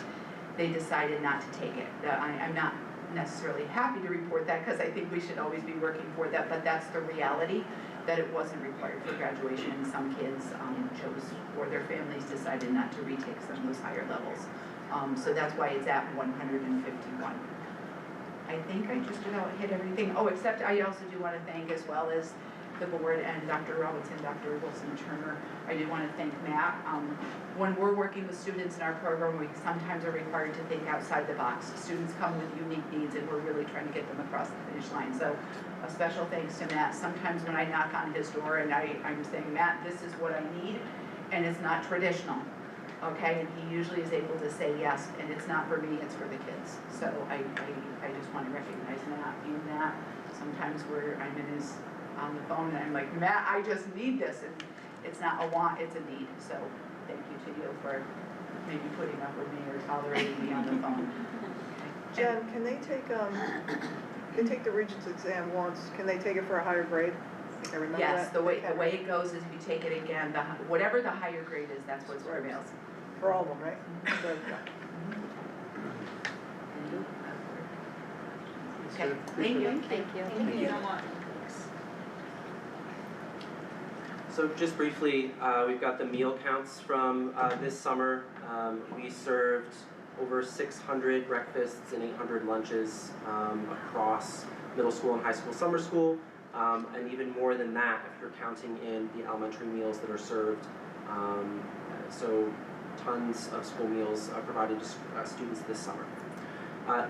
they decided not to take it. I'm not necessarily happy to report that because I think we should always be working for that, but that's the reality, that it wasn't required for graduation, and some kids chose, or their families decided not to retake some of those higher levels. So that's why it's at 151. I think I just about hit everything. Oh, except I also do want to thank, as well as the board and Dr. Robinson, Dr. Wilson-Turner, I do want to thank Matt. When we're working with students in our program, we sometimes are required to think outside the box. Students come with unique needs, and we're really trying to get them across the finish line. So a special thanks to Matt. Sometimes when I knock on his door and I'm saying, Matt, this is what I need, and it's not traditional. Okay, and he usually is able to say yes, and it's not for me, it's for the kids. So I just want to recognize Matt, and that sometimes where I'm on the phone and I'm like, Matt, I just need this, and it's not a want, it's a need. So thank you to you for maybe putting up with me or tolerating me on the phone. Jen, can they take the Regents exam once, can they take it for a higher grade? I remember Yes, that. the way it goes is if you take it again, whatever the higher grade is, that's what's prevails. For all of them, right? Good. Okay, thank you. Thank you. So just briefly, we've got the meal counts from this summer. We served over 600 breakfasts and 800 lunches across middle school and high school summer school, and even more than that if you're counting in the elementary meals that are served. So tons of school meals provided to students this summer.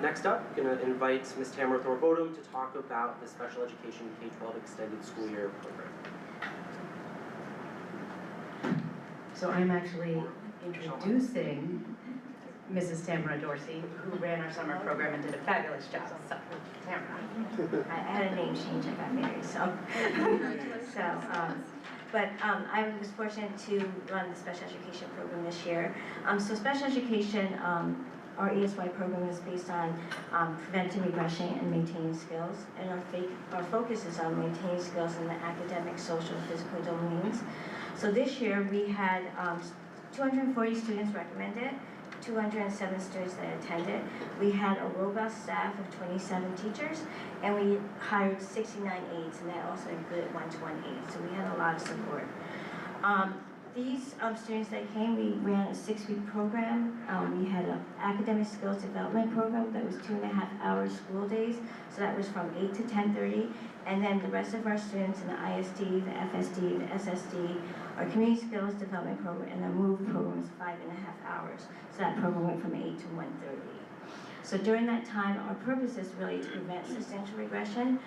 Next up, I'm going to invite Ms. Tamara Thorpe-Odom to talk about the Special Education K-12 Extended School Year program. So I'm actually introducing Mrs. Tamara Dorsey, who ran our summer program and did a fabulous job. So, Tamara. I had a name change, I got married, so. I was fortunate to run the special education program this year. So special education, our ESY program is based on preventing regression and maintaining skills. And our focus is on maintaining skills in the academic, social, and physical domains. So this year we had 240 students recommended, 207 students that attended. We had a robust staff of 27 teachers, and we hired 69 aides, and that also included one-to-one aides. So we had a lot of support. These students that came, we ran a 6-week program. We had an academic skills development program that was 2.5 hour school days. So that was from 8 to 10:30. And then the rest of our students in the ISD, the FSD, the SSD, our community skills development program, and the MOVE program was 5.5 hours. So that program went from 8 to 1:30. So during that time, our purpose is really to prevent substantial regression.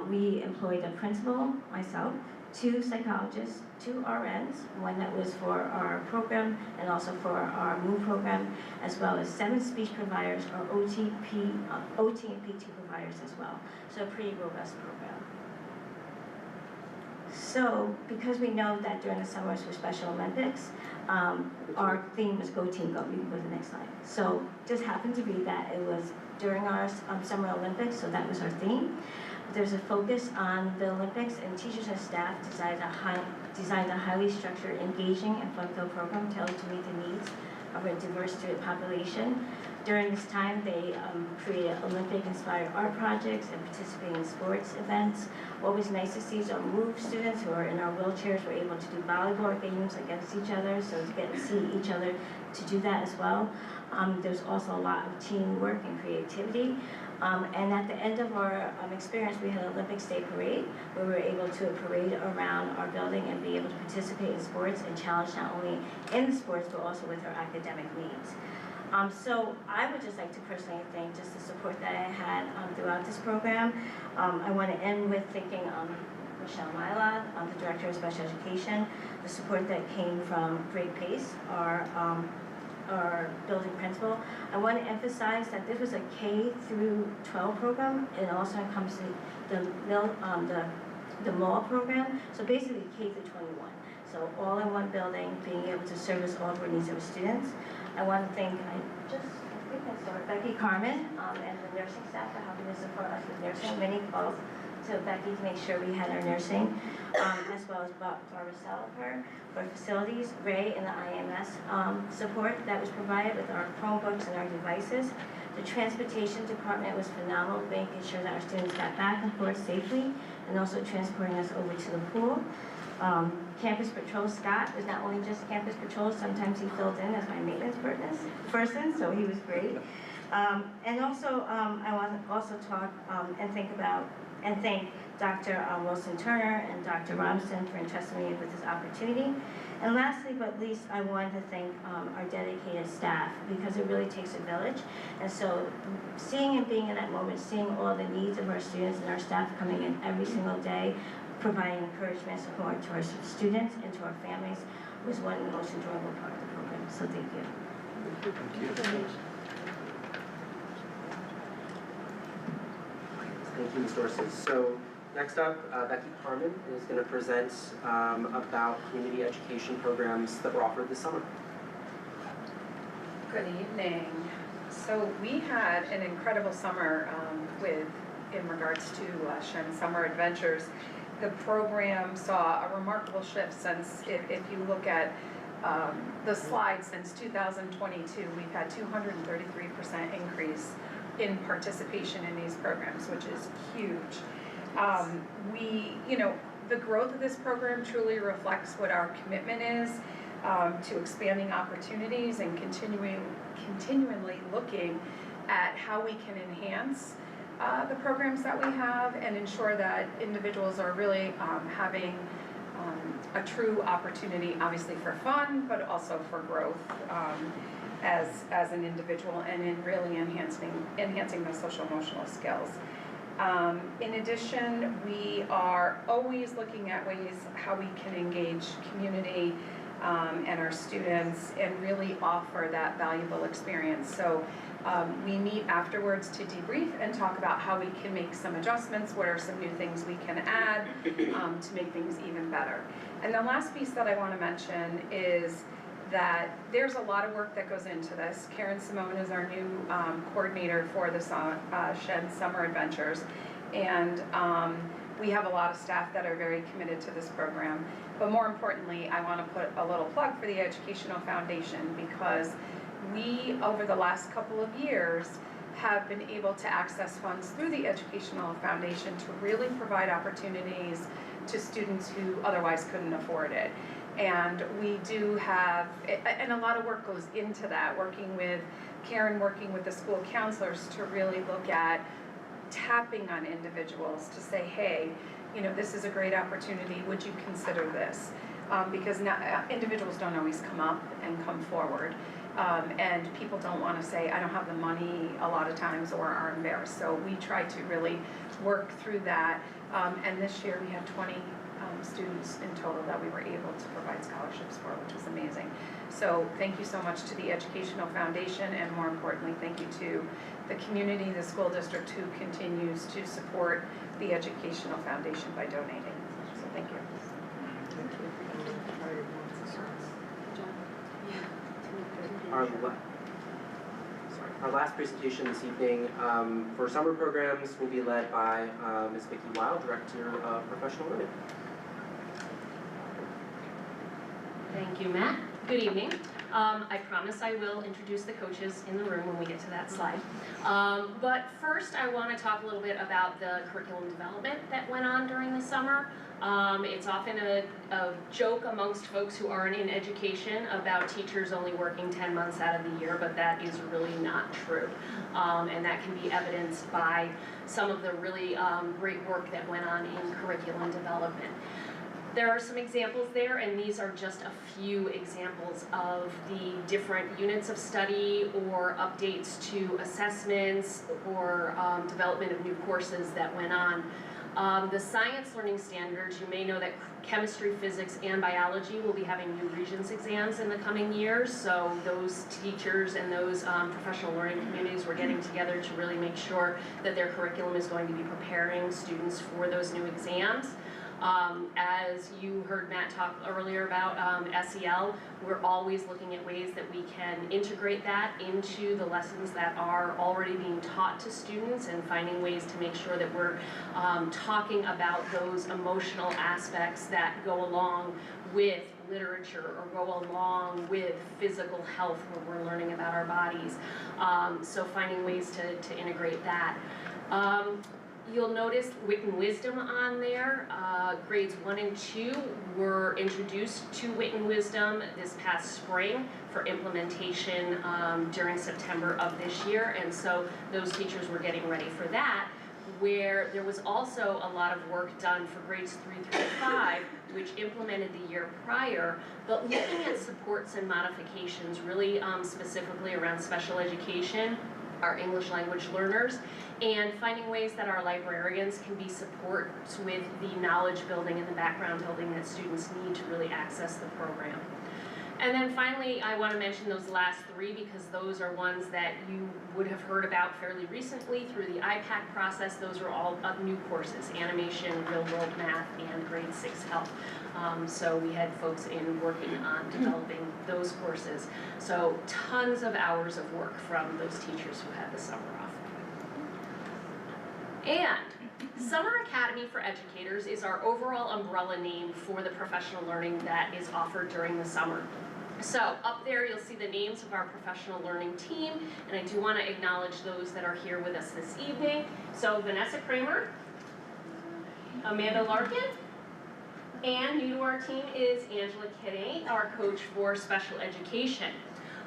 We employed a principal, myself, 2 psychologists, 2 RNs, one that was for our program and also for our MOVE program, as well as 7 speech providers, or OT and PT providers as well. So a pretty robust program. So because we know that during the summers for Special Olympics, our theme was Go Team Go. You can go to the next slide. So just happened to be that it was during our Summer Olympics, so that was our theme. There's a focus on the Olympics, and teachers and staff designed a highly structured, engaging, and fun-filled program tailored to meet the needs of a diverse student population. During this time, they created Olympic-inspired art projects and participated in sports events. What was nice to see is our MOVE students who are in our wheelchairs were able to do volleyball games against each other, so to get to see each other to do that as well. There's also a lot of teamwork and creativity. And at the end of our experience, we had an Olympics Day parade where we were able to parade around our building and be able to participate in sports and challenge not only in the sports but also with our academic needs. So I would just like to personally thank just the support that I had throughout this program. I want to end with thanking Michelle Mylod, the Director of Special Education, the support that came from Greg Pace, our building principal. I want to emphasize that this was a K through 12 program. It also encompasses the the mall program, so basically K through 21. So all in one building, being able to service all of our needs of our students. I want to thank, I think I saw Becky Carmen and the nursing staff for helping to support us with nursing. Many calls to Becky to make sure we had our nursing, as well as Barbara Salaper for facilities, Ray and the IMS support that was provided with our Chromebooks and our devices. The transportation department was phenomenal, making sure that our students got back and forth safely and also transporting us over to the pool. Campus Patrol Scott was not only just Campus Patrol, sometimes he filled in as my maintenance person, so he was great. And also, I want to also talk and think about and thank Dr. Wilson Turner and Dr. Robinson for entrusting me with this opportunity. And lastly but least, I wanted to thank our dedicated staff because it really takes a village. And so seeing and being in that moment, seeing all the needs of our students and our staff coming in every single day, providing encouragement and support to our students and to our families was one of the most enjoyable part of the program. So thank you. Thank you. Thank you, Ms. Dorsey. So next up, Becky Carmen is going to present about community education programs that were offered this summer. Good evening. So we had an incredible summer in regards to Shen Summer Adventures. The program saw a remarkable shift since, if you look at the slide, since 2022, we've had 233% increase in participation in these programs, which is huge. The growth of this program truly reflects what our commitment is to expanding opportunities and continually looking at how we can enhance the programs that we have and ensure that individuals are really having a true opportunity, obviously for fun, but also for growth as an individual and in really enhancing those social emotional skills. In addition, we are always looking at ways how we can engage community and our students and really offer that valuable experience. So we meet afterwards to debrief and talk about how we can make some adjustments, what are some new things we can add to make things even better. And the last piece that I want to mention is that there's a lot of work that goes into this. Karen Simone is our new coordinator for the Shen Summer Adventures, and we have a lot of staff that are very committed to this program. But more importantly, I want to put a little plug for the Educational Foundation because we, over the last couple of years, have been able to access funds through the Educational Foundation to really provide opportunities to students who otherwise couldn't afford it. And we do have, and a lot of work goes into that, working with Karen, working with the school counselors to really look at tapping on individuals to say, hey, this is a great opportunity, would you consider this? Because individuals don't always come up and come forward. And people don't want to say, I don't have the money a lot of times, or are embarrassed. So we try to really work through that. And this year we had 20 students in total that we were able to provide scholarships for, which was amazing. So thank you so much to the Educational Foundation, and more importantly, thank you to the community, the school district, who continues to support the Educational Foundation by donating. So thank you. Our last presentation this evening for summer programs will be led by Ms. Vicki Weil, Director of Professional Learning. Thank you, Matt. Good evening. I promise I will introduce the coaches in the room when we get to that slide. But first, I want to talk a little bit about the curriculum development that went on during the summer. It's often a joke amongst folks who aren't in education about teachers only working 10 months out of the year, but that is really not true. And that can be evidenced by some of the really great work that went on in curriculum development. There are some examples there, and these are just a few examples of the different units of study or updates to assessments or development of new courses that went on. The science learning standards, you may know that chemistry, physics, and biology will be having new Regents exams in the coming years, so those teachers and those professional learning communities were getting together to really make sure that their curriculum is going to be preparing students for those new exams. As you heard Matt talk earlier about SEL, we're always looking at ways that we can integrate that into the lessons that are already being taught to students and finding ways to make sure that we're talking about those emotional aspects that go along with literature or go along with physical health when we're learning about our bodies. So finding ways to integrate that. You'll notice Wit and Wisdom on there. Grades 1 and 2 were introduced to Wit and Wisdom this past spring for implementation during September of this year, and so those teachers were getting ready for that, where there was also a lot of work done for grades 3 through 5, which implemented the year prior, but looking at supports and modifications really specifically around special education, our English language learners, and finding ways that our librarians can be supports with the knowledge building and the background building that students need to really access the program. And then finally, I want to mention those last 3 because those are ones that you would have heard about fairly recently through the IPAC process. Those are all new courses, animation, real world math, and grade 6 health. So we had folks in working on developing those courses. So tons of hours of work from those teachers who had the summer off. And Summer Academy for Educators is our overall umbrella name for the professional learning that is offered during the summer. So up there you'll see the names of our professional learning team, and I do want to acknowledge those that are here with us this evening. So Vanessa Kramer, Amanda Larkin, and new to our team is Angela Kinney, our coach for special education.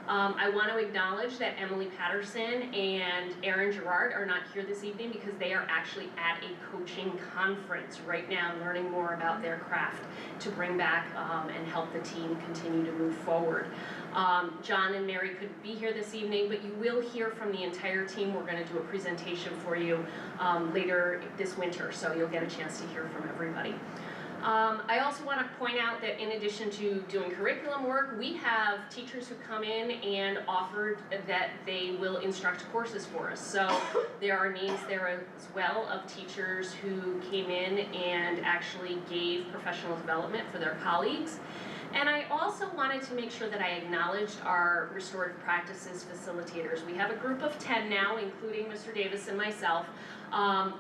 I want to acknowledge that Emily Patterson and Erin Gerard are not here this evening because they are actually at a coaching conference right now, learning more about their craft to bring back and help the team continue to move forward. John and Mary couldn't be here this evening, but you will hear from the entire team. We're going to do a presentation for you later this winter, so you'll get a chance to hear from everybody. I also want to point out that in addition to doing curriculum work, we have teachers who come in and offered that they will instruct courses for us. So there are names there as well of teachers who came in and actually gave professional development for their colleagues. And I also wanted to make sure that I acknowledged our restorative practices facilitators. We have a group of 10 now, including Mr. Davis and myself,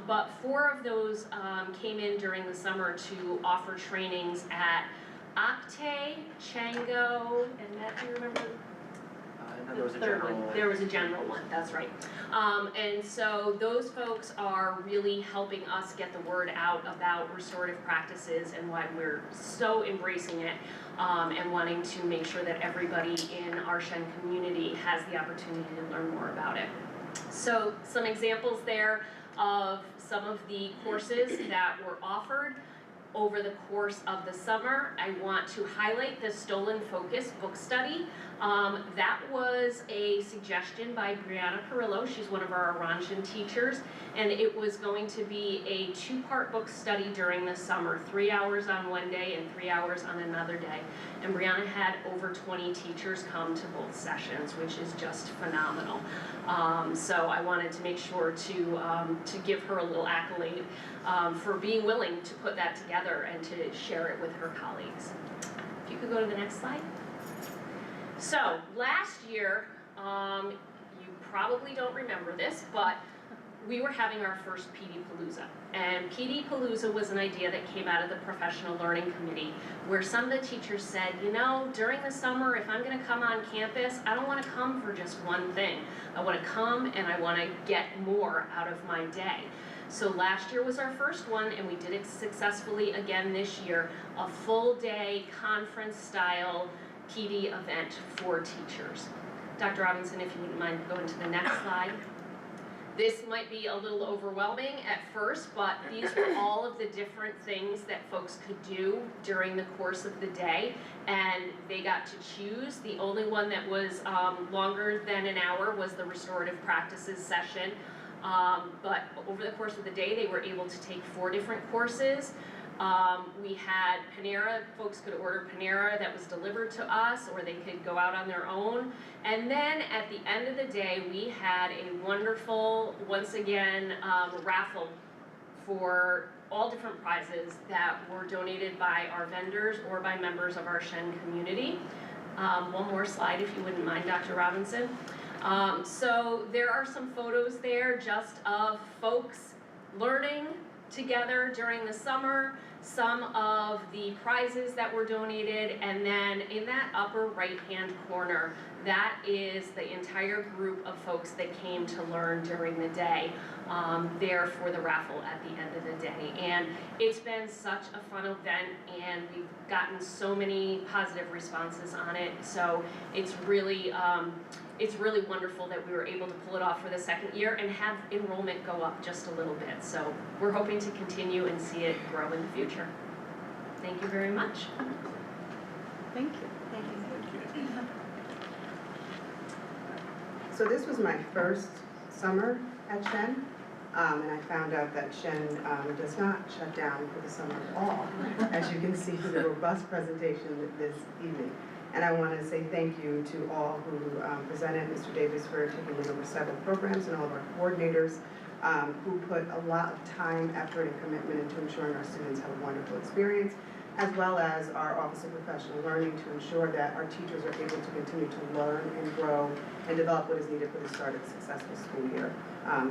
but 4 of those came in during the summer to offer trainings at Oct.29, Chango, and Matt, do you remember? There was a general one. There was a general one, that's right. And so those folks are really helping us get the word out about restorative practices and why we're so embracing it and wanting to make sure that everybody in our Shen community has the opportunity to learn more about it. So some examples there of some of the courses that were offered over the course of the summer. I want to highlight the Stolen Focus book study. That was a suggestion by Brianna Perillo. She's one of our Oranjan teachers, and it was going to be a 2-part book study during the summer, 3 hours on one day and 3 hours on another day. And Brianna had over 20 teachers come to both sessions, which is just phenomenal. So I wanted to make sure to give her a little accolade for being willing to put that together and to share it with her colleagues. If you could go to the next slide. So last year, you probably don't remember this, but we were having our first PD Palooza. And PD Palooza was an idea that came out of the Professional Learning Committee, where some of the teachers said, you know, during the summer, if I'm gonna come on campus, I don't wanna come for just one thing. I wanna come and I wanna get more out of my day. So last year was our first one, and we did it successfully again this year, a full day conference style PD event for teachers. Dr. Robinson, if you wouldn't mind going to the next slide. This might be a little overwhelming at first, but these were all of the different things that folks could do during the course of the day, and they got to choose. The only one that was longer than an hour was the restorative practices session. But over the course of the day, they were able to take 4 different courses. We had Panera, folks could order Panera that was delivered to us, or they could go out on their own. And then at the end of the day, we had a wonderful, once again, raffle for all different prizes that were donated by our vendors or by members of our Shen community. One more slide if you wouldn't mind, Dr. Robinson. So there are some photos there just of folks learning together during the summer, some of the prizes that were donated, and then in that upper right-hand corner, that is the entire group of folks that came to learn during the day, there for the raffle at the end of the day. And it's been such a fun event, and we've gotten so many positive responses on it, so it's really wonderful that we were able to pull it off for the second year and have enrollment go up just a little bit. So we're hoping to continue and see it grow in the future. Thank you very much. Thank you. Thank you. So this was my first summer at Shen, and I found out that Shen does not shut down for the summer at all, as you can see from the robust presentation this evening. And I want to say thank you to all who presented, Mr. Davis for taking us over several programs, and all of our coordinators who put a lot of time, effort, and commitment into ensuring our students have a wonderful experience, as well as our Office of Professional Learning to ensure that our teachers are able to continue to learn and grow and develop what is needed for the start of a successful school year.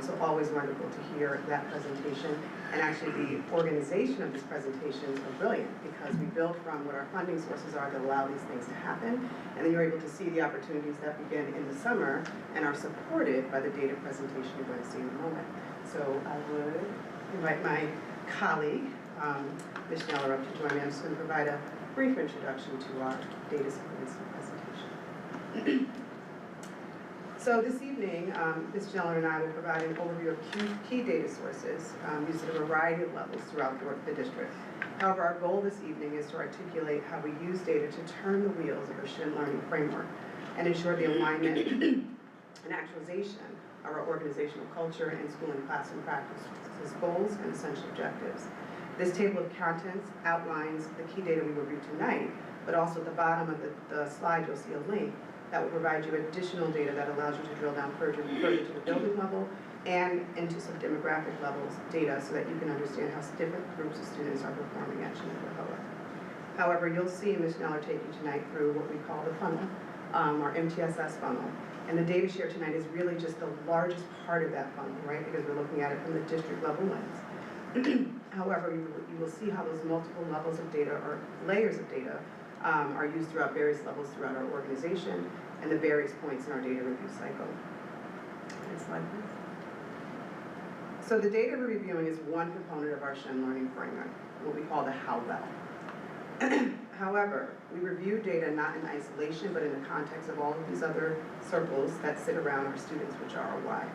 So always wonderful to hear that presentation. And actually the organization of this presentation is brilliant, because we build from what our funding sources are that allow these things to happen. And then you're able to see the opportunities that begin in the summer and are supported by the data presentation you're going to see in a moment. So I would invite my colleague, Ms. Schneller, up to join me. I'm just going to provide a brief introduction to our data sequence presentation. So this evening, Ms. Schneller and I will provide an overview of key data sources used at a variety of levels throughout the district. However, our goal this evening is to articulate how we use data to turn the wheels of our Shen learning framework and ensure the alignment and actualization of our organizational culture and school and classroom practices, goals, and essential objectives. This table of contents outlines the key data we review tonight, but also at the bottom of the slide you'll see a link that will provide you additional data that allows you to drill down further to the building level and into some demographic levels data so that you can understand how different groups of students are performing at Shenendehowa. However, you'll see Ms. Schneller take you tonight through what we call the funnel, our MTSS funnel. And the data shared tonight is really just the largest part of that funnel, right? Because we're looking at it from the district level lens. However, you will see how those multiple levels of data or layers of data are used throughout various levels throughout our organization and the various points in our data review cycle. Next slide, please. So the data we're reviewing is one component of our Shen learning framework, what we call the how well. However, we review data not in isolation, but in the context of all of these other circles that sit around our students, which are our why.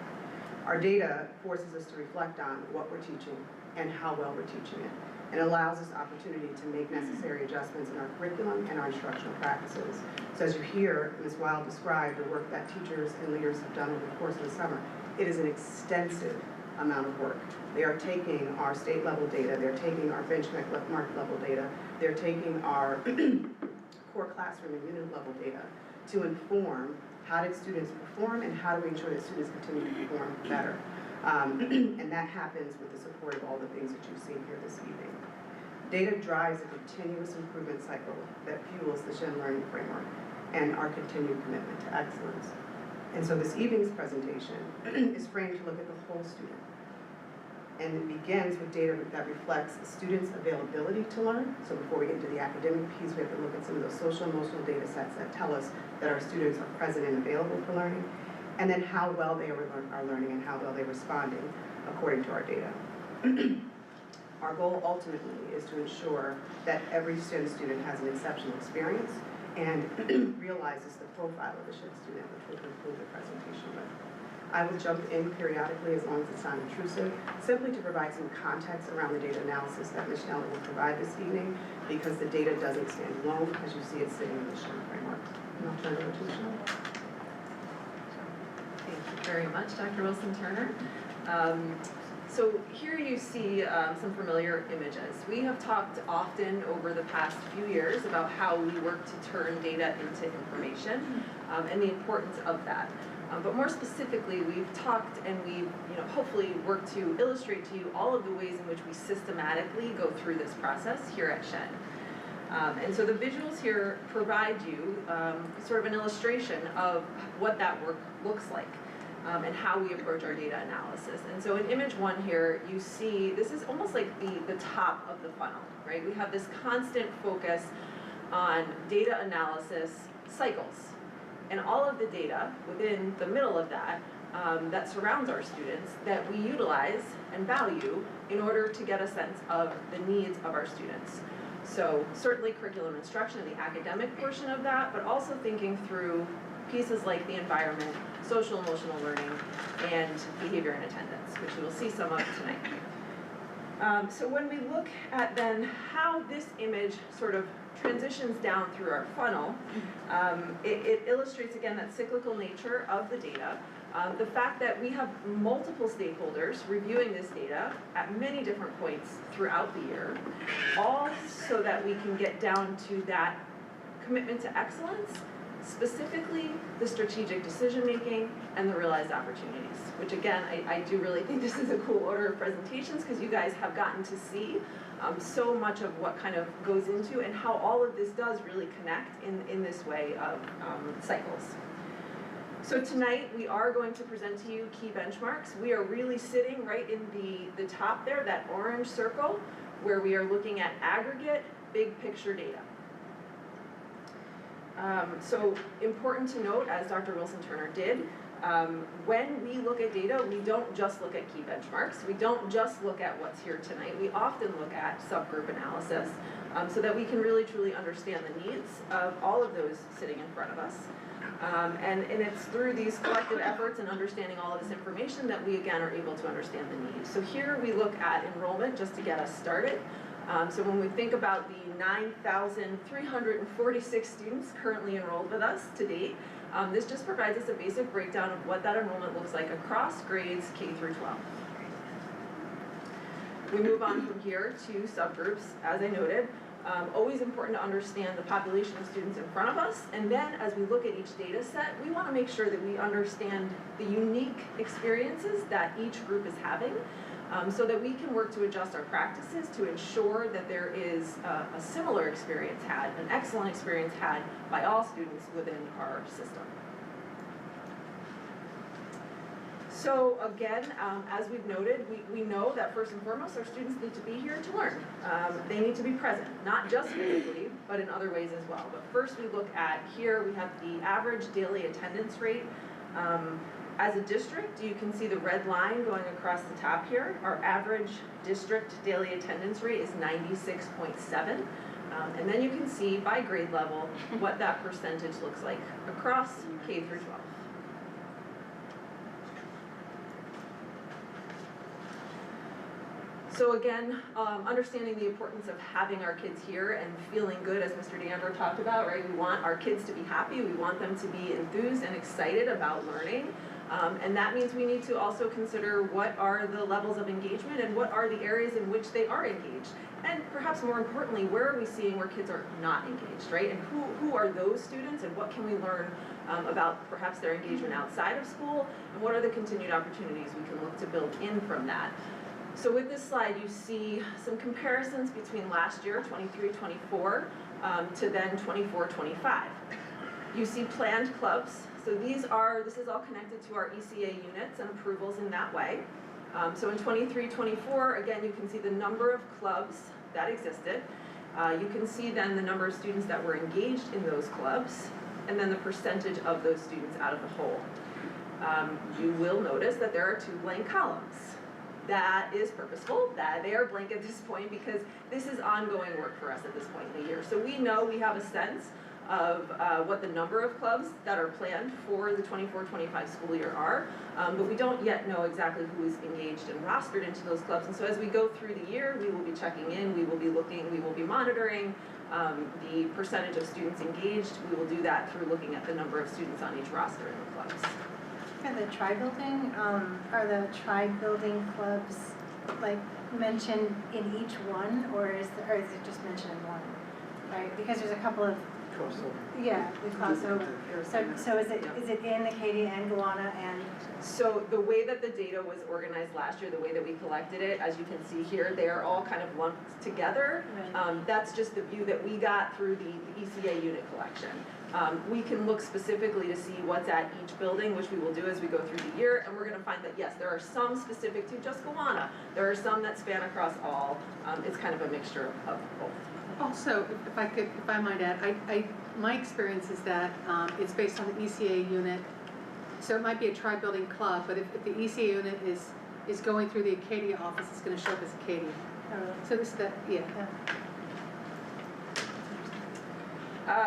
Our data forces us to reflect on what we're teaching and how well we're teaching it, and allows us opportunity to make necessary adjustments in our curriculum and our instructional practices. So as you hear Ms. Wild describe the work that teachers and leaders have done over the course of the summer, it is an extensive amount of work. They are taking our state level data, they're taking our benchmark level data, they're taking our core classroom and unit level data to inform how did students perform and how do we ensure that students continue to perform better. And that happens with the support of all the things that you've seen here this evening. Data drives a continuous improvement cycle that fuels the Shen learning framework and our continued commitment to excellence. And so this evening's presentation is framed to look at the whole student. And it begins with data that reflects the student's availability to learn. So before we get into the academic piece, we have to look at some of those social emotional data sets that tell us that our students are present and available for learning. And then how well they are learning and how well they're responding according to our data. Our goal ultimately is to ensure that every Shen student has an exceptional experience and realizes the profile of the Shen student, which we'll conclude the presentation with. I will jump in periodically as long as it's not intrusive, simply to provide some context around the data analysis that Ms. Schneller will provide this evening, because the data doesn't stand alone as you see it sitting in the Shen framework. And I'll turn it over to Ms. Schneller. Thank you very much, Dr. Wilson-Turner. So here you see some familiar images. We have talked often over the past few years about how we work to turn data into information. and the importance of that. But more specifically, we've talked and we've hopefully worked to illustrate to you all of the ways in which we systematically go through this process here at Shen. And so the visuals here provide you sort of an illustration of what that work looks like and how we approach our data analysis. And so in image 1 here, you see this is almost like the top of the funnel, right? We have this constant focus on data analysis cycles. And all of the data within the middle of that that surrounds our students that we utilize and value in order to get a sense of the needs of our students. So certainly curriculum instruction and the academic portion of that, but also thinking through pieces like the environment, social emotional learning, and behavior and attendance, which you will see some of tonight. So when we look at then how this image sort of transitions down through our funnel, it illustrates again that cyclical nature of the data, the fact that we have multiple stakeholders reviewing this data at many different points throughout the year, all so that we can get down to that commitment to excellence, specifically the strategic decision making and the realized opportunities, which again, I do really think this is a cool order of presentations because you guys have gotten to see so much of what kind of goes into and how all of this does really connect in this way of cycles. So tonight we are going to present to you key benchmarks. We are really sitting right in the top there, that orange circle, where we are looking at aggregate big picture data. So important to note, as Dr. Wilson-Turner did, when we look at data, we don't just look at key benchmarks. We don't just look at what's here tonight. We often look at subgroup analysis so that we can really truly understand the needs of all of those sitting in front of us. And it's through these collective efforts and understanding all of this information that we again are able to understand the needs. So here we look at enrollment just to get us started. So when we think about the 9,346 students currently enrolled with us to date, this just provides us a basic breakdown of what that enrollment looks like across grades K through 12. We move on from here to subgroups, as I noted. Always important to understand the population of students in front of us, and then as we look at each data set, we want to make sure that we understand the unique experiences that each group is having, so that we can work to adjust our practices to ensure that there is a similar experience had, an excellent experience had by all students within our system. So again, as we've noted, we know that first and foremost our students need to be here to learn. They need to be present, not just physically, but in other ways as well. But first we look at here, we have the average daily attendance rate. As a district, you can see the red line going across the top here. Our average district daily attendance rate is 96.7. And then you can see by grade level what that percentage looks like across K through 12. So again, understanding the importance of having our kids here and feeling good, as Mr. DeAndre talked about, right? We want our kids to be happy, we want them to be enthused and excited about learning. And that means we need to also consider what are the levels of engagement and what are the areas in which they are engaged. And perhaps more importantly, where are we seeing where kids are not engaged, right? And who are those students and what can we learn about perhaps their engagement outside of school, and what are the continued opportunities we can look to build in from that. So with this slide, you see some comparisons between last year, 23-24, to then 24-25. You see planned clubs. So this is all connected to our ECA units and approvals in that way. So in 23-24, again, you can see the number of clubs that existed. You can see then the number of students that were engaged in those clubs, and then the percentage of those students out of the whole. You will notice that there are 2 blank columns. That is purposeful, that they are blank at this point because this is ongoing work for us at this point in the year. So we know we have a sense of what the number of clubs that are planned for the 24-25 school year are, but we don't yet know exactly who is engaged and rostered into those clubs. And so as we go through the year, we will be checking in, we will be looking, we will be monitoring the percentage of students engaged. We will do that through looking at the number of students on each roster in the clubs. For the tri-building, are the tri-building clubs like mentioned in each one, or is it just mentioned in one? Right, because there's a couple of Crossover. Yeah, the crossover. So is it in Acadia and Gowanna and? So the way that the data was organized last year, the way that we collected it, as you can see here, they are all kind of lumped together. That's just the view that we got through the ECA unit collection. We can look specifically to see what's at each building, which we will do as we go through the year, and we're gonna find that, yes, there are some specific to just Gowanna. There are some that span across all. It's kind of a mixture of both. Also, if I might add, my experience is that it's based on the ECA unit. So it might be a tri-building club, but if the ECA unit is going through the Acadia office, it's gonna show up as Acadia. So this is the, yeah.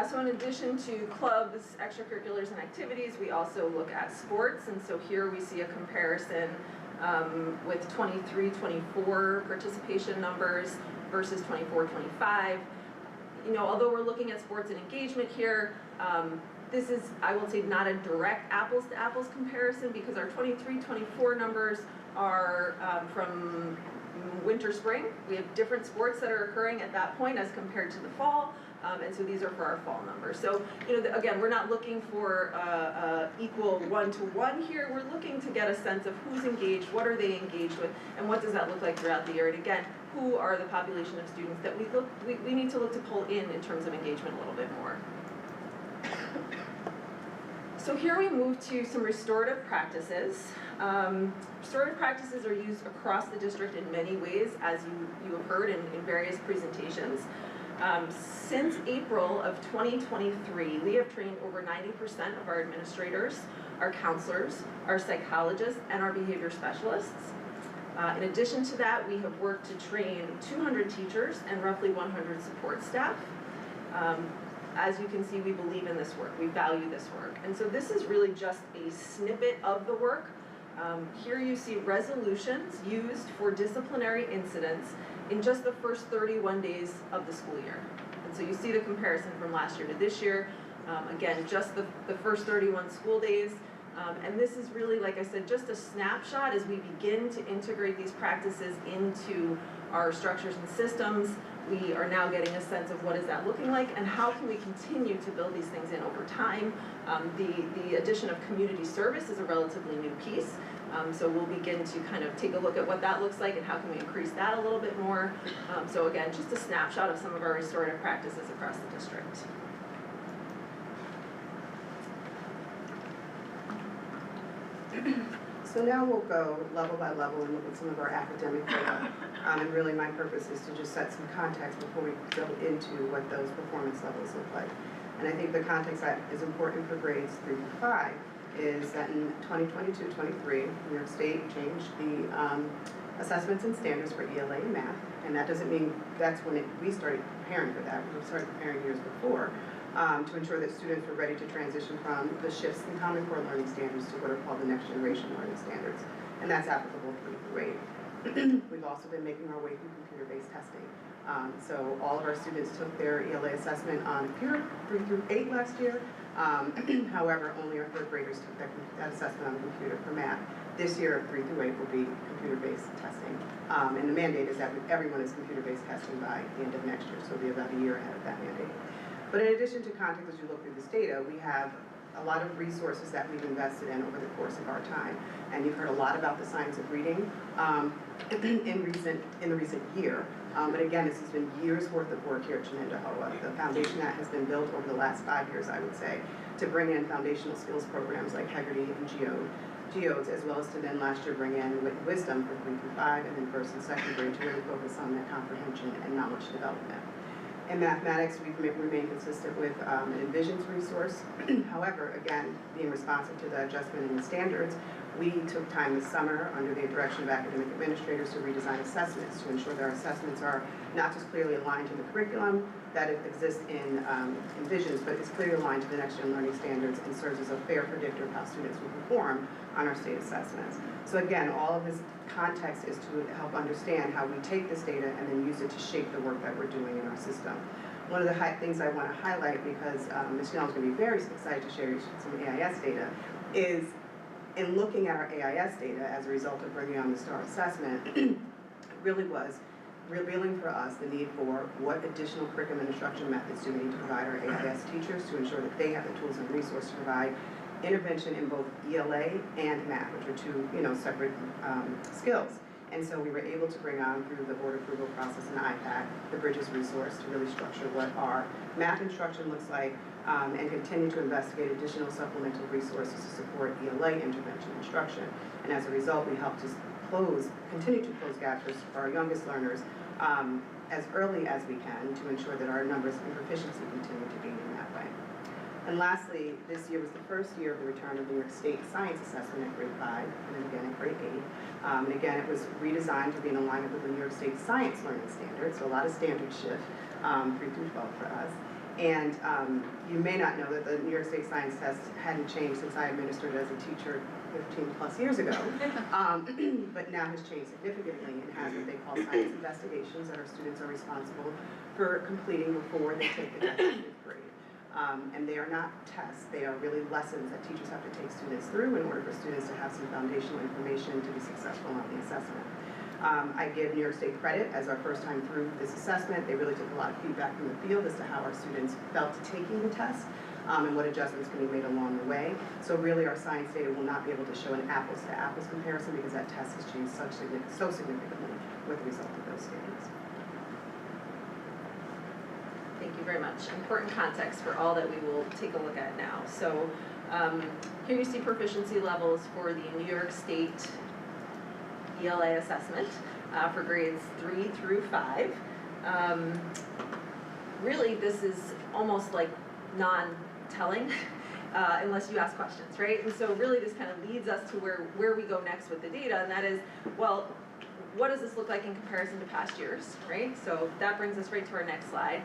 So in addition to clubs, extracurriculars, and activities, we also look at sports, and so here we see a comparison with 23-24 participation numbers versus 24-25. You know, although we're looking at sports and engagement here, this is, I will say, not a direct apples to apples comparison because our 23-24 numbers are from winter, spring. We have different sports that are occurring at that point as compared to the fall. And so these are for our fall numbers. So, you know, again, we're not looking for equal one-to-one here. We're looking to get a sense of who's engaged, what are they engaged with, and what does that look like throughout the year. And again, who are the population of students that we need to look to pull in terms of engagement a little bit more. So here we move to some restorative practices. Restorative practices are used across the district in many ways, as you have heard in various presentations. Since April of 2023, we have trained over 90% of our administrators, our counselors, our psychologists, and our behavior specialists. In addition to that, we have worked to train 200 teachers and roughly 100 support staff. As you can see, we believe in this work, we value this work. And so this is really just a snippet of the work. Here you see resolutions used for disciplinary incidents in just the first 31 days of the school year. And so you see the comparison from last year to this year. Again, just the first 31 school days. And this is really, like I said, just a snapshot as we begin to integrate these practices into our structures and systems. We are now getting a sense of what is that looking like and how can we continue to build these things in over time. The addition of community service is a relatively new piece. So we'll begin to kind of take a look at what that looks like and how can we increase that a little bit more. So again, just a snapshot of some of our restorative practices across the district. So now we'll go level by level and look at some of our academic data. And really my purpose is to just set some context before we go into what those performance levels look like. And I think the context that is important for grades 3 to 5 is that in 2022-23, New York State changed the assessments and standards for ELA and math. And that doesn't mean that's when we started preparing for that. We started preparing years before. To ensure that students were ready to transition from the shifts in Common Core learning standards to what are called the next generation learning standards. And that's applicable 3 through 8. We've also been making our way through computer-based testing. So all of our students took their ELA assessment on computer 3 through 8 last year. However, only our 3rd graders took that assessment on the computer for math. This year, 3 through 8 will be computer-based testing. And the mandate is that everyone is computer-based testing by the end of next year, so we'll be about a year ahead of that mandate. But in addition to context, as you look through this data, we have a lot of resources that we've invested in over the course of our time. And you've heard a lot about the science of reading in the recent year. But again, this has been years worth of work here at Shenendehowa. The foundation that has been built over the last 5 years, I would say, to bring in foundational skills programs like Heggerty and GEODES, as well as to then last year bring in wisdom for 3 through 5 and then 1st and 2nd grade to really focus on that comprehension and knowledge development. In mathematics, we've remained consistent with an Envisions resource. However, again, being responsive to the adjustment in the standards, we took time this summer under the direction of academic administrators to redesign assessments to ensure that our assessments are not just clearly aligned to the curriculum that exists in Envisions, but it's clearly aligned to the next gen learning standards and serves as a fair predictor of how students will perform on our state assessments. So again, all of this context is to help understand how we take this data and then use it to shape the work that we're doing in our system. One of the things I want to highlight, because Ms. Snell is going to be very excited to share some AIS data, is in looking at our AIS data as a result of bringing on the STAR assessment, really was revealing for us the need for what additional curriculum and instruction methods do we need to provide our AIS teachers to ensure that they have the tools and resources to provide intervention in both ELA and math, which are two, separate skills. And so we were able to bring on through the board approval process and IPAC, the Bridges resource to really structure what our math instruction looks like and continue to investigate additional supplemental resources to support ELA intervention instruction. And as a result, we help to continue to close gaps for our youngest learners as early as we can to ensure that our numbers and proficiency continue to gain in that way. And lastly, this year was the first year of the return of New York State Science Assessment at grade 5, and then again at grade 8. And again, it was redesigned to be in alignment with the New York State Science Learning Standards, so a lot of standard shift, 3 through 12 for us. And you may not know that the New York State Science Test hadn't changed since I administered as a teacher 15 plus years ago, but now has changed significantly and has what they call science investigations that our students are responsible for completing before they take the test in 5th grade. And they are not tests, they are really lessons that teachers have to take students through in order for students to have some foundational information to be successful on the assessment. I give New York State credit as our first time through this assessment. They really took a lot of feedback from the field as to how our students felt taking the test and what adjustments can be made along the way. So really our science data will not be able to show an apples to apples comparison because that test has changed so significantly with the result of those standards. Thank you very much. Important context for all that we will take a look at now. So here you see proficiency levels for the New York State ELA assessment for grades 3 through 5. Really, this is almost like non-telling unless you ask questions, right? And so really this kind of leads us to where we go next with the data, and that is, well, what does this look like in comparison to past years, right? So that brings us right to our next slide.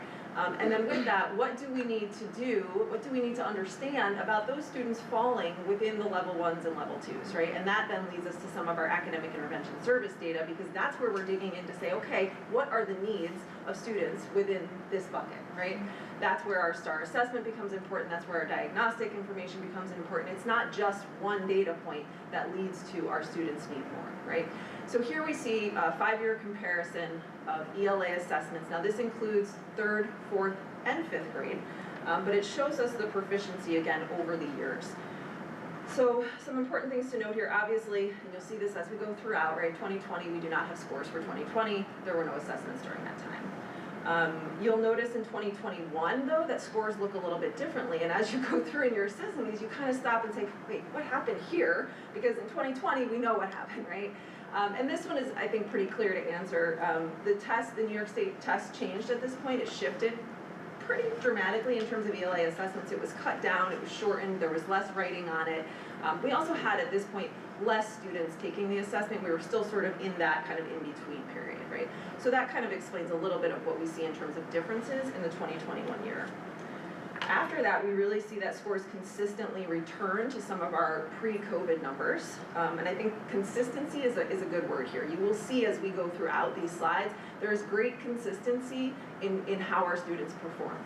And then with that, what do we need to do, what do we need to understand about those students falling within the level 1s and level 2s, right? And that then leads us to some of our academic intervention service data because that's where we're digging in to say, okay, what are the needs of students within this bucket, right? That's where our STAR assessment becomes important, that's where our diagnostic information becomes important. It's not just one data point that leads to our students need more, right? So here we see a 5-year comparison of ELA assessments. Now this includes 3rd, 4th, and 5th grade, but it shows us the proficiency again over the years. So some important things to note here, obviously, and you'll see this as we go throughout, right? 2020, we do not have scores for 2020. There were no assessments during that time. You'll notice in 2021, though, that scores look a little bit differently. And as you go through in your assessment these, you kind of stop and say, wait, what happened here? Because in 2020, we know what happened, right? And this one is, I think, pretty clear to answer. The New York State test changed at this point. It shifted pretty dramatically in terms of ELA assessments. It was cut down, it was shortened, there was less writing on it. We also had, at this point, less students taking the assessment. We were still sort of in that kind of in-between period, right? So that kind of explains a little bit of what we see in terms of differences in the 2021 year. After that, we really see that scores consistently return to some of our pre-COVID numbers. And I think consistency is a good word here. You will see as we go throughout these slides, there is great consistency in how our students perform.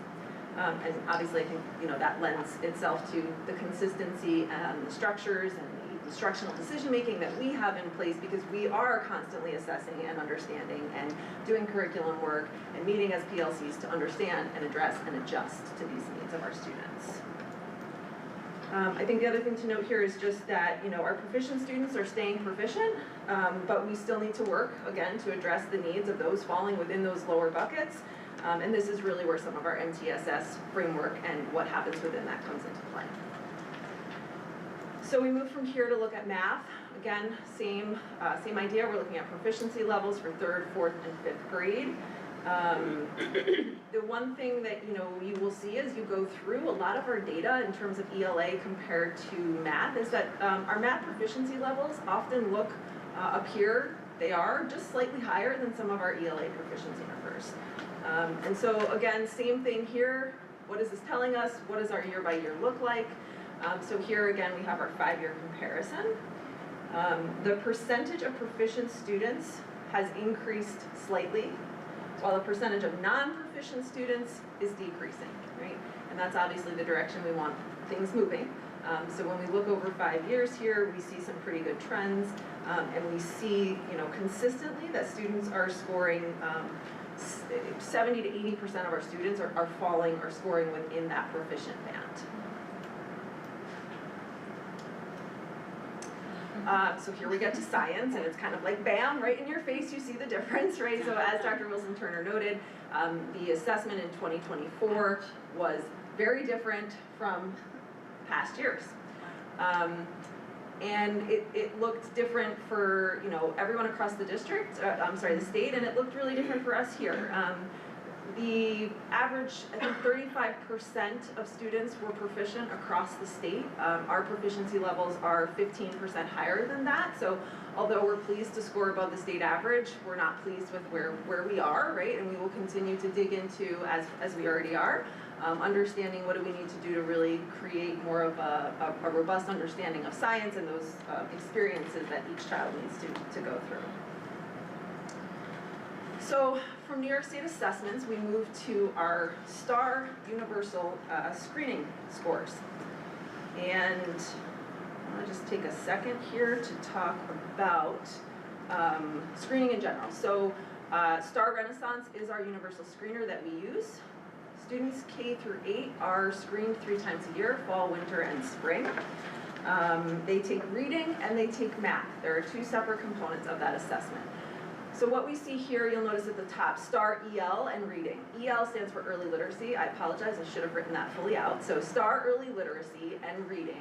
And obviously, I think that lends itself to the consistency and the structures and the instructional decision-making that we have in place because we are constantly assessing and understanding and doing curriculum work and meeting as PLCs to understand and address and adjust to these needs of our students. I think the other thing to note here is just that our proficient students are staying proficient, but we still need to work, again, to address the needs of those falling within those lower buckets. And this is really where some of our MTSS framework and what happens within that comes into play. So we move from here to look at math. Again, same idea. We're looking at proficiency levels for 3rd, 4th, and 5th grade. The one thing that you will see as you go through a lot of our data in terms of ELA compared to math is that our math proficiency levels often look up here. They are just slightly higher than some of our ELA proficiency numbers. And so again, same thing here. What is this telling us? What does our year by year look like? So here again, we have our 5-year comparison. The percentage of proficient students has increased slightly, while the percentage of non-proficient students is decreasing, right? And that's obviously the direction we want things moving. So when we look over 5 years here, we see some pretty good trends, and we see, consistently that students are scoring, 70 to 80% of our students are falling or scoring within that proficient band. So here we get to science, and it's kind of like bam, right in your face, you see the difference, right? So as Dr. Wilson-Turner noted, the assessment in 2024 was very different from past years. And it looked different for, everyone across the district, the state, and it looked really different for us here. The average, I think 35% of students were proficient across the state. Our proficiency levels are 15% higher than that. So although we're pleased to score above the state average, we're not pleased with where we are, right? And we will continue to dig into, as we already are, understanding what do we need to do to really create more of a robust understanding of science and those experiences that each child needs to go through. So from New York State assessments, we move to our STAR universal screening scores. And I want to just take a second here to talk about screening in general. So STAR Renaissance is our universal screener that we use. Students K through 8 are screened 3 times a year, fall, winter, and spring. They take reading and they take math. There are 2 separate components of that assessment. So what we see here, you'll notice at the top, STAR EL and reading. EL stands for early literacy. I apologize, I should have written that fully out. So STAR early literacy and reading.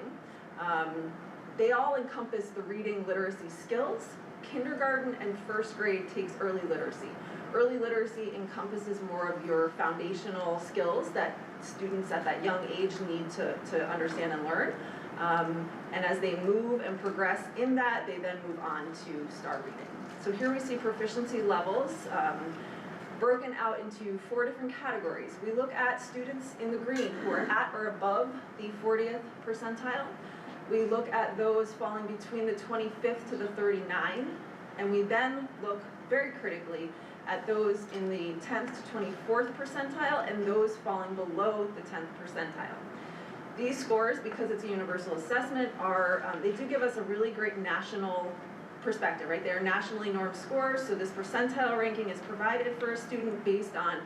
They all encompass the reading literacy skills. Kindergarten and 1st grade takes early literacy. Early literacy encompasses more of your foundational skills that students at that young age need to understand and learn. And as they move and progress in that, they then move on to STAR reading. So here we see proficiency levels broken out into 4 different categories. We look at students in the green who are at or above the 40th percentile. We look at those falling between the 25th to the 39, and we then look very critically at those in the 10th to 24th percentile and those falling below the 10th percentile. These scores, because it's a universal assessment, they do give us a really great national perspective, right? They are nationally normed scores, so this percentile ranking is provided for a student based on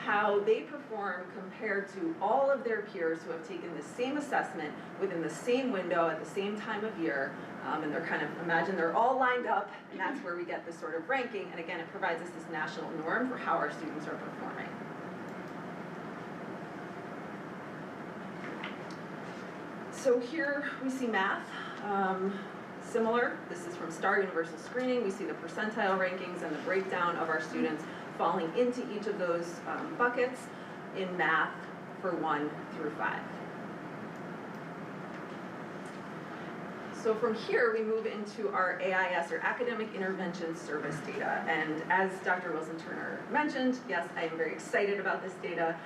how they perform compared to all of their peers who have taken the same assessment within the same window at the same time of year, and they're kind of, imagine they're all lined up, and that's where we get this sort of ranking, and again, it provides us this national norm for how our students are performing. So here we see math. Similar, this is from STAR Universal Screening. We see the percentile rankings and the breakdown of our students falling into each of those buckets in math for 1 through 5. So from here, we move into our AIS, or Academic Intervention Service data. And as Dr. Wilson-Turner mentioned, yes, I am very excited about this data.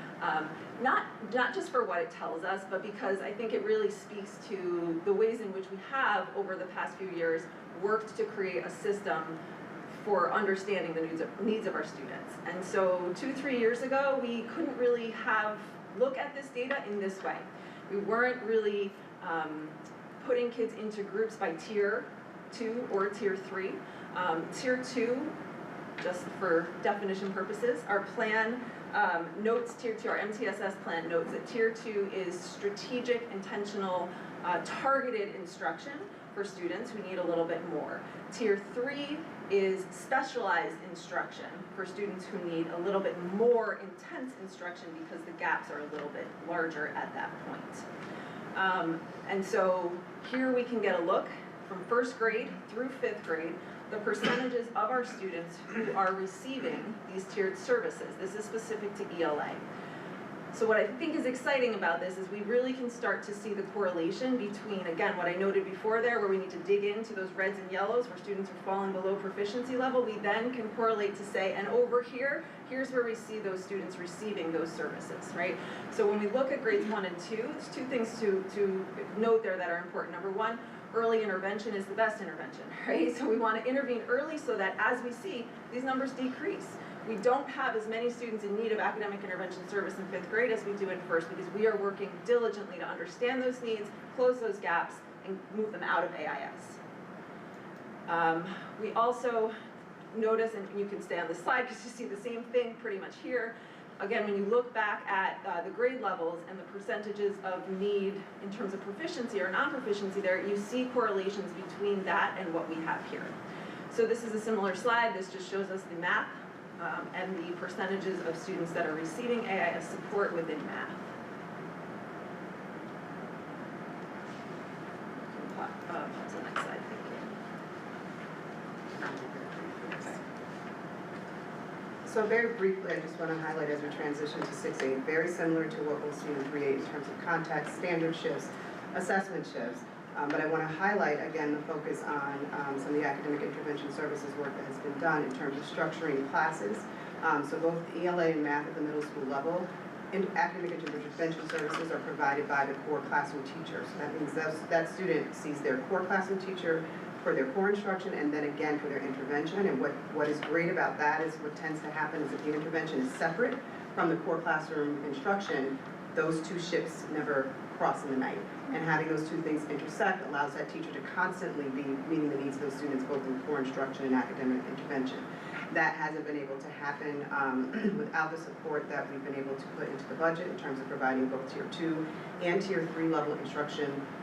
Not just for what it tells us, but because I think it really speaks to the ways in which we have, over the past few years, worked to create a system for understanding the needs of our students. And so 2-3 years ago, we couldn't really look at this data in this way. We weren't really putting kids into groups by tier 2 or tier 3. Tier 2, just for definition purposes, our plan notes tier 2, our MTSS plan notes that tier 2 is strategic, intentional, targeted instruction for students who need a little bit more. Tier 3 is specialized instruction for students who need a little bit more intense instruction because the gaps are a little bit larger at that point. And so here we can get a look from 1st grade through 5th grade, the percentages of our students who are receiving these tiered services. This is specific to ELA. So what I think is exciting about this is we really can start to see the correlation between, again, what I noted before there, where we need to dig into those reds and yellows where students are falling below proficiency level. We then can correlate to say, and over here, here's where we see those students receiving those services, right? So when we look at grades 1 and 2, there's 2 things to note there that are important. Number 1, early intervention is the best intervention, right? So we want to intervene early so that as we see, these numbers decrease. We don't have as many students in need of academic intervention service in 5th grade as we do in first, because we are working diligently to understand those needs, close those gaps, and move them out of AIS. We also notice, and you can stay on this slide because you see the same thing pretty much here. Again, when you look back at the grade levels and the percentages of need in terms of proficiency or non-proficiency there, you see correlations between that and what we have here. So this is a similar slide. This just shows us the map and the percentages of students that are receiving AIS support within math. Pop to the next slide, thank you. So very briefly, I just want to highlight as we transition to 6-8, very similar to what we'll see in 3-8 in terms of context, standard shifts, assessment shifts. But I want to highlight, again, the focus on some of the academic intervention services work that has been done in terms of structuring classes. So both ELA and math at the middle school level, academic intervention services are provided by the core classroom teacher. So that means that student sees their core classroom teacher for their core instruction and then again for their intervention. And what is great about that is what tends to happen is if the intervention is separate from the core classroom instruction, those two ships never cross in the night. And having those two things intersect allows that teacher to constantly be meeting the needs of those students both in core instruction and academic intervention. That hasn't been able to happen without the support that we've been able to put into the budget in terms of providing both Tier 2 and Tier 3 level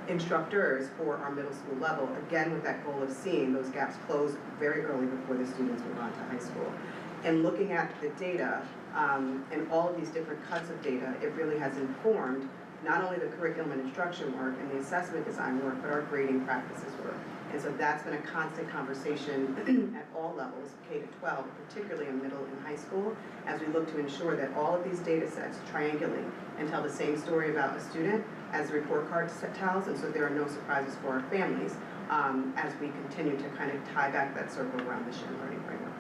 instructors for our middle school level, again with that goal of seeing those gaps close very early before the students move on to high school. And looking at the data and all of these different cuts of data, it really has informed not only the curriculum and instruction work and the assessment design work, but our grading practices work. And so that's been a constant conversation at all levels, K to 12, particularly in middle and high school, as we look to ensure that all of these data sets triangulate and tell the same story about a student as the report card tells, and so there are no surprises for our families as we continue to kind of tie back that circle around the Shen learning framework.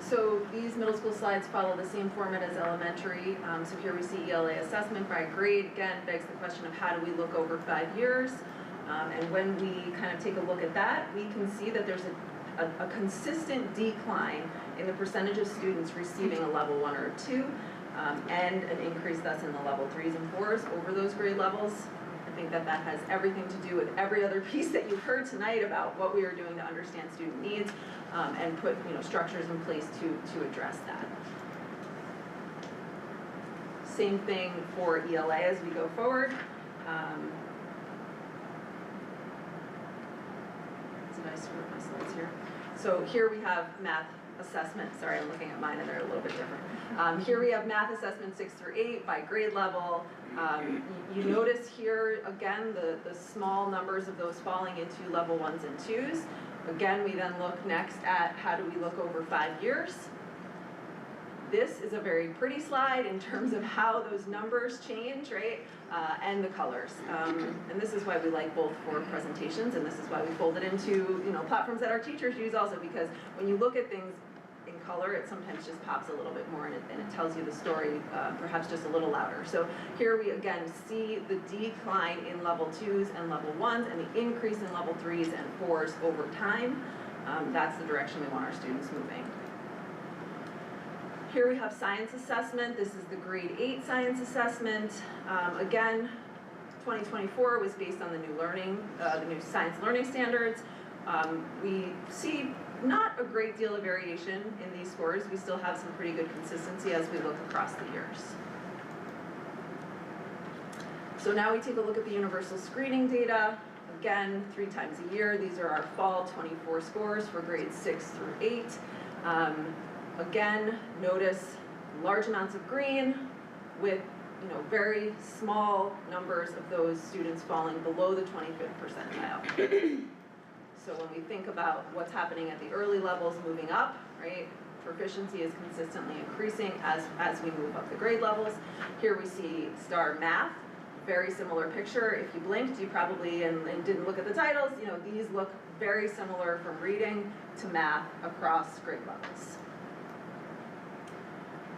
So these middle school slides follow the same format as elementary. So here we see ELA assessment by grade. Again, begs the question of how do we look over 5 years? And when we kind of take a look at that, we can see that there's a consistent decline in the percentage of students receiving a level 1 or 2, and an increase thus in the level 3s and 4s over those grade levels. I think that has everything to do with every other piece that you've heard tonight about what we are doing to understand student needs and put structures in place to address that. Same thing for ELA as we go forward. Did I screw up my slides here? So here we have math assessment. Sorry, I'm looking at mine and they're a little bit different. Here we have math assessment 6 through 8 by grade level. You notice here, again, the small numbers of those falling into level 1s and 2s. Again, we then look next at how do we look over 5 years. This is a very pretty slide in terms of how those numbers change, right? And the colors. And this is why we like both for presentations, and this is why we fold it into platforms that our teachers use also, because when you look at things in color, it sometimes just pops a little bit more and it tells you the story perhaps just a little louder. So here we again see the decline in level 2s and level 1s and the increase in level 3s and 4s over time. That's the direction we want our students moving. Here we have science assessment. This is the grade 8 science assessment. Again, 2024 was based on the new science learning standards. We see not a great deal of variation in these scores. We still have some pretty good consistency as we look across the years. So now we take a look at the universal screening data. Again, 3 times a year. These are our fall 24 scores for grades 6 through 8. Again, notice large amounts of green with very small numbers of those students falling below the 25th percentile. So when we think about what's happening at the early levels moving up, right, proficiency is consistently increasing as we move up the grade levels. Here we see STAR Math, very similar picture. If you blinked, you probably, and didn't look at the titles, these look very similar from reading to math across grade levels.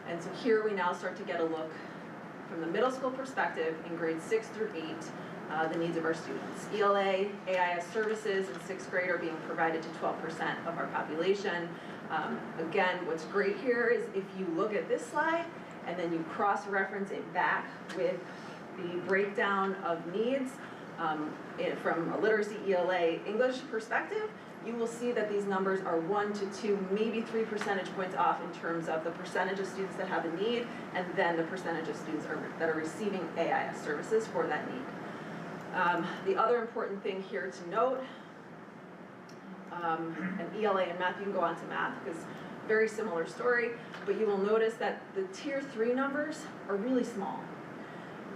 And so here we now start to get a look from the middle school perspective in grades 6 through 8 the needs of our students. ELA, AIS services in 6th grade are being provided to 12% of our population. Again, what's great here is if you look at this slide and then you cross-reference it back with the breakdown of needs from a literacy, ELA, English perspective, you will see that these numbers are 1 to 2, maybe 3 percentage points off in terms of the percentage of students that have a need and then the percentage of students that are receiving AIS services for that need. The other important thing here to note, and ELA and math, you can go on to math because very similar story, but you will notice that the tier 3 numbers are really small.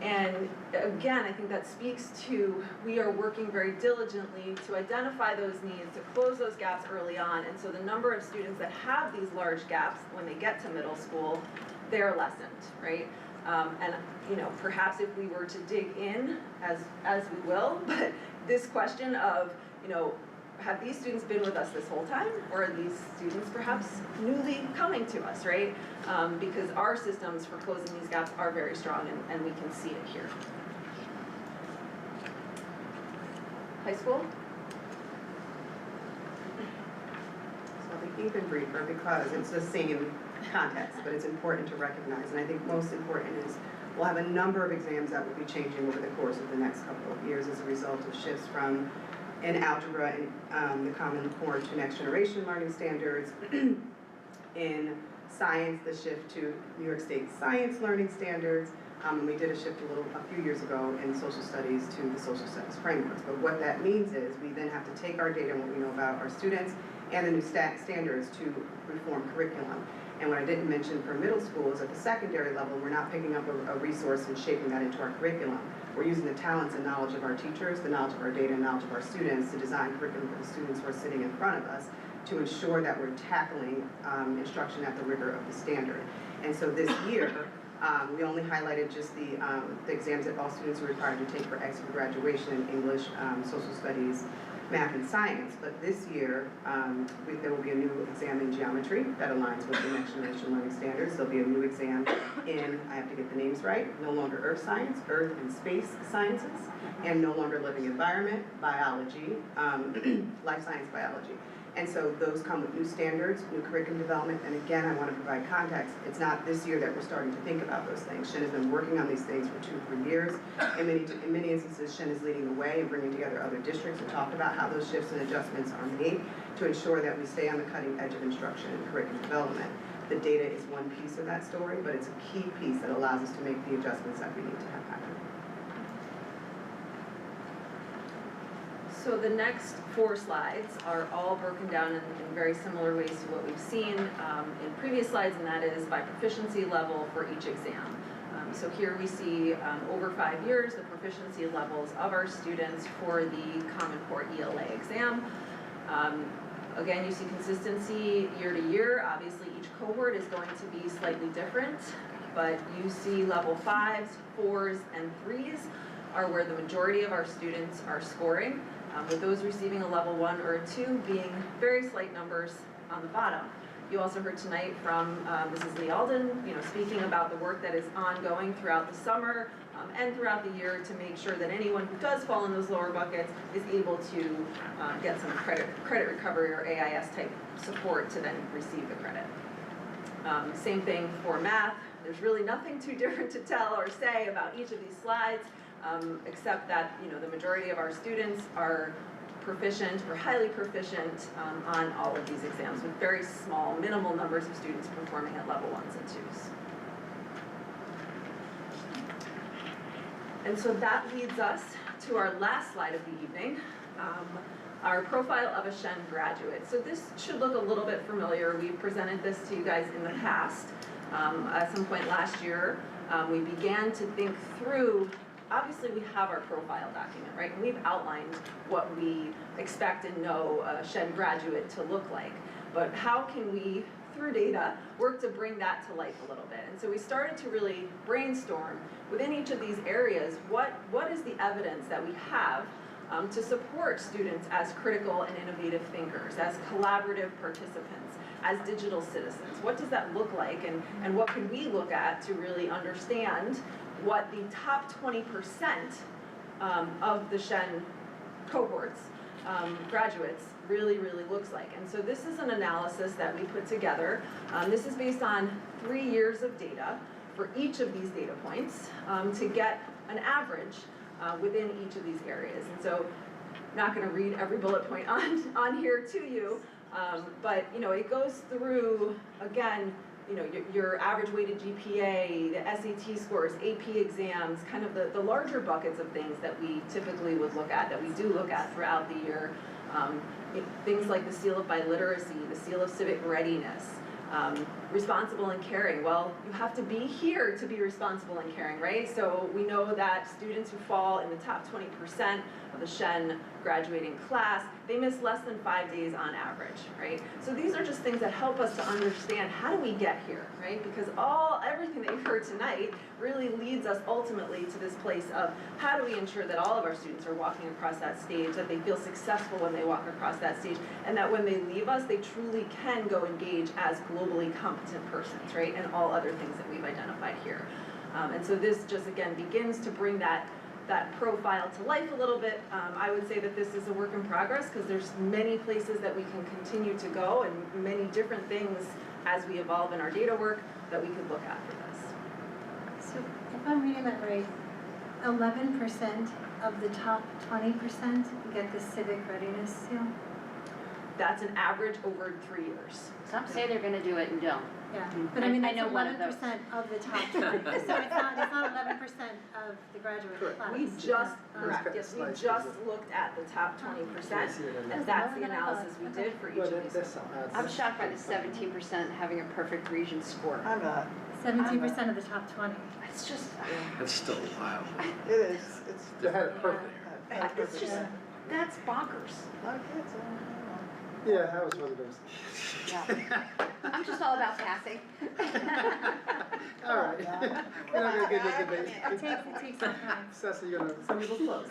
And again, I think that speaks to we are working very diligently to identify those needs, to close those gaps early on, and so the number of students that have these large gaps when they get to middle school, they are lessened, right? And you know, perhaps if we were to dig in, as we will, but this question of, you know, have these students been with us this whole time, or are these students perhaps newly coming to us, right? Because our systems for closing these gaps are very strong, and we can see it here. High school? So I'll be even briefer because it's the same context, but it's important to recognize, and I think most important is we'll have a number of exams that will be changing over the course of the next couple of years as a result of shifts from in algebra and the Common Core to next generation learning standards. In science, the shift to New York State science learning standards. And we did a shift a few years ago in social studies to the social studies frameworks. But what that means is we then have to take our data and what we know about our students and the new standards to reform curriculum. And what I didn't mention for middle school is at the secondary level, we're not picking up a resource and shaping that into our curriculum. We're using the talents and knowledge of our teachers, the knowledge of our data and knowledge of our students to design curriculum for the students who are sitting in front of us to ensure that we're tackling instruction at the rigor of the standard. And so this year, we only highlighted just the exams that all students are required to take for exit graduation in English, social studies, math, and science. But this year, there will be a new exam in geometry that aligns with the next generation learning standards. There'll be a new exam in, I have to get the names right, no longer earth science, earth and space sciences, and no longer living environment, biology, life science biology. And so those come with new standards, new curriculum development, and again, I want to provide context. It's not this year that we're starting to think about those things. Shen has been working on these things for 2-3 years. In many instances, Shen is leading the way and bringing together other districts to talk about how those shifts and adjustments are made to ensure that we stay on the cutting edge of instruction and curriculum development. The data is one piece of that story, but it's a key piece that allows us to make the adjustments that we need to have happen. So the next 4 slides are all broken down in very similar ways to what we've seen in previous slides, and that is by proficiency level for each exam. So here we see over 5 years the proficiency levels of our students for the Common Core ELA exam. Again, you see consistency year to year. Obviously, each cohort is going to be slightly different, but you see level 5s, 4s, and 3s are where the majority of our students are scoring. With those receiving a level 1 or a 2 being very slight numbers on the bottom. You also heard tonight from Mrs. Lee Alden, speaking about the work that is ongoing throughout the summer and throughout the year to make sure that anyone who does fall in those lower buckets is able to get some credit recovery or AIS type support to then receive the credit. Same thing for math. There's really nothing too different to tell or say about each of these slides. Except that the majority of our students are proficient or highly proficient on all of these exams with very small, minimal numbers of students performing at level 1s and 2s. And so that leads us to our last slide of the evening, our profile of a Shen graduate. So this should look a little bit familiar. We've presented this to you guys in the past. At some point last year, we began to think through. Obviously, we have our profile document, right? And we've outlined what we expect and know a Shen graduate to look like. But how can we, through data, work to bring that to life a little bit? And so we started to really brainstorm within each of these areas, what is the evidence that we have to support students as critical and innovative thinkers, as collaborative participants, as digital citizens? What does that look like? And what can we look at to really understand what the top 20% of the Shen cohorts, graduates, really looks like. And so this is an analysis that we put together. This is based on 3 years of data for each of these data points to get an average within each of these areas. And so, not going to read every bullet point on here to you, but you know, it goes through, again, you know, your average weighted GPA, the SAT scores, AP exams, kind of the larger buckets of things that we typically would look at, that we do look at throughout the year. Things like the seal of biliteracy, the seal of civic readiness, responsible and caring. Well, you have to be here to be responsible and caring, right? So we know that students who fall in the top 20% of the Shen graduating class, they miss less than 5 days on average, right? So these are just things that help us to understand how do we get here, right? Because everything that you've heard tonight really leads us ultimately to this place of how do we ensure that all of our students are walking across that stage, that they feel successful when they walk across that stage, and that when they leave us, they truly can go engage as globally competent persons, right? And all other things that we've identified here. And so this just, again, begins to bring that profile to life a little bit. I would say that this is a work in progress because there's many places that we can continue to go and many different things as we evolve in our data work that we could look at for this. So if I'm reading that right, 11% of the top 20% get the civic readiness seal? That's an average over 3 years. Some say they're gonna do it and don't. Yeah, but I mean, that's know one of 11% of the top 20, so it's not 11% of the graduate class. We just, Correct. yes, we just looked at the top 20%, and that's the analysis we did for each of these. I'm shocked by the 17% having a perfect region score. I'm not. 17% of the top 20. It's just, That's still wild. It is, it's. They had it perfect. it's just, that's bonkers. A lot of kids, I don't know. Yeah, that was one of those. Yeah. I'm just all about passing. All right. We're not gonna get into debate. It takes some time. Cecily, you're gonna. So we will close.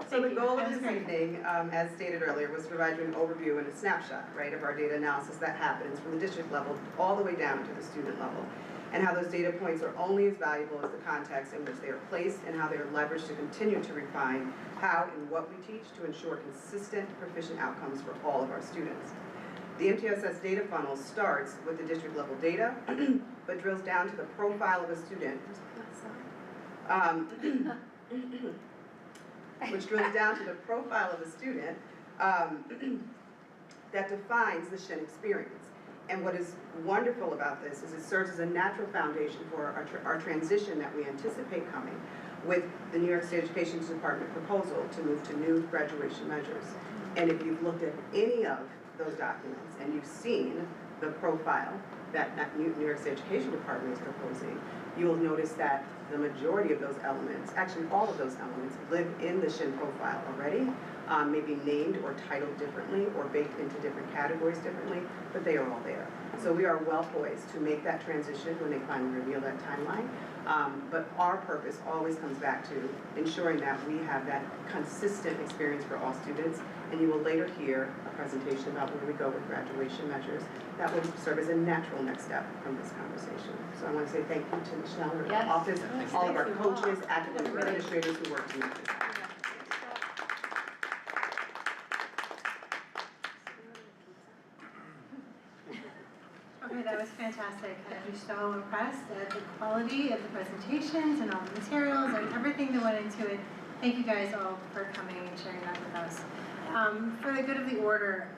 So the goal of this evening, as stated earlier, was to provide you an overview and a snapshot, right, of our data analysis that happens from the district level all the way down to the student level, and how those data points are only as valuable as the context in which they are placed and how they are leveraged to continue to refine how and what we teach to ensure consistent, proficient outcomes for all of our students. The MTSS data funnel starts with the district level data, but drills down to the profile of a student. Which drills down to the profile of a student that defines the Shen experience. And what is wonderful about this is it serves as a natural foundation for our transition that we anticipate coming with the New York State Education Department proposal to move to new graduation measures. And if you've looked at any of those documents and you've seen the profile that New York State Education Department is proposing, you will notice that the majority of those elements, actually all of those elements, live in the Shen profile already, maybe named or titled differently or baked into different categories differently, but they are all there. So we are well poised to make that transition when they finally reveal that timeline. But our purpose always comes back to ensuring that we have that consistent experience for all students. And you will later hear a presentation about where we go with graduation measures. That will serve as a natural next step from this conversation. So I want to say thank you to Ms. Schneller, Yes. the office, all of our coaches, academic administrators who work to make this happen. Okay, that was fantastic. I'm just so impressed at the quality of the presentations and all the materials and everything that went into it. Thank you guys all for coming and sharing that with us. For the good of the order,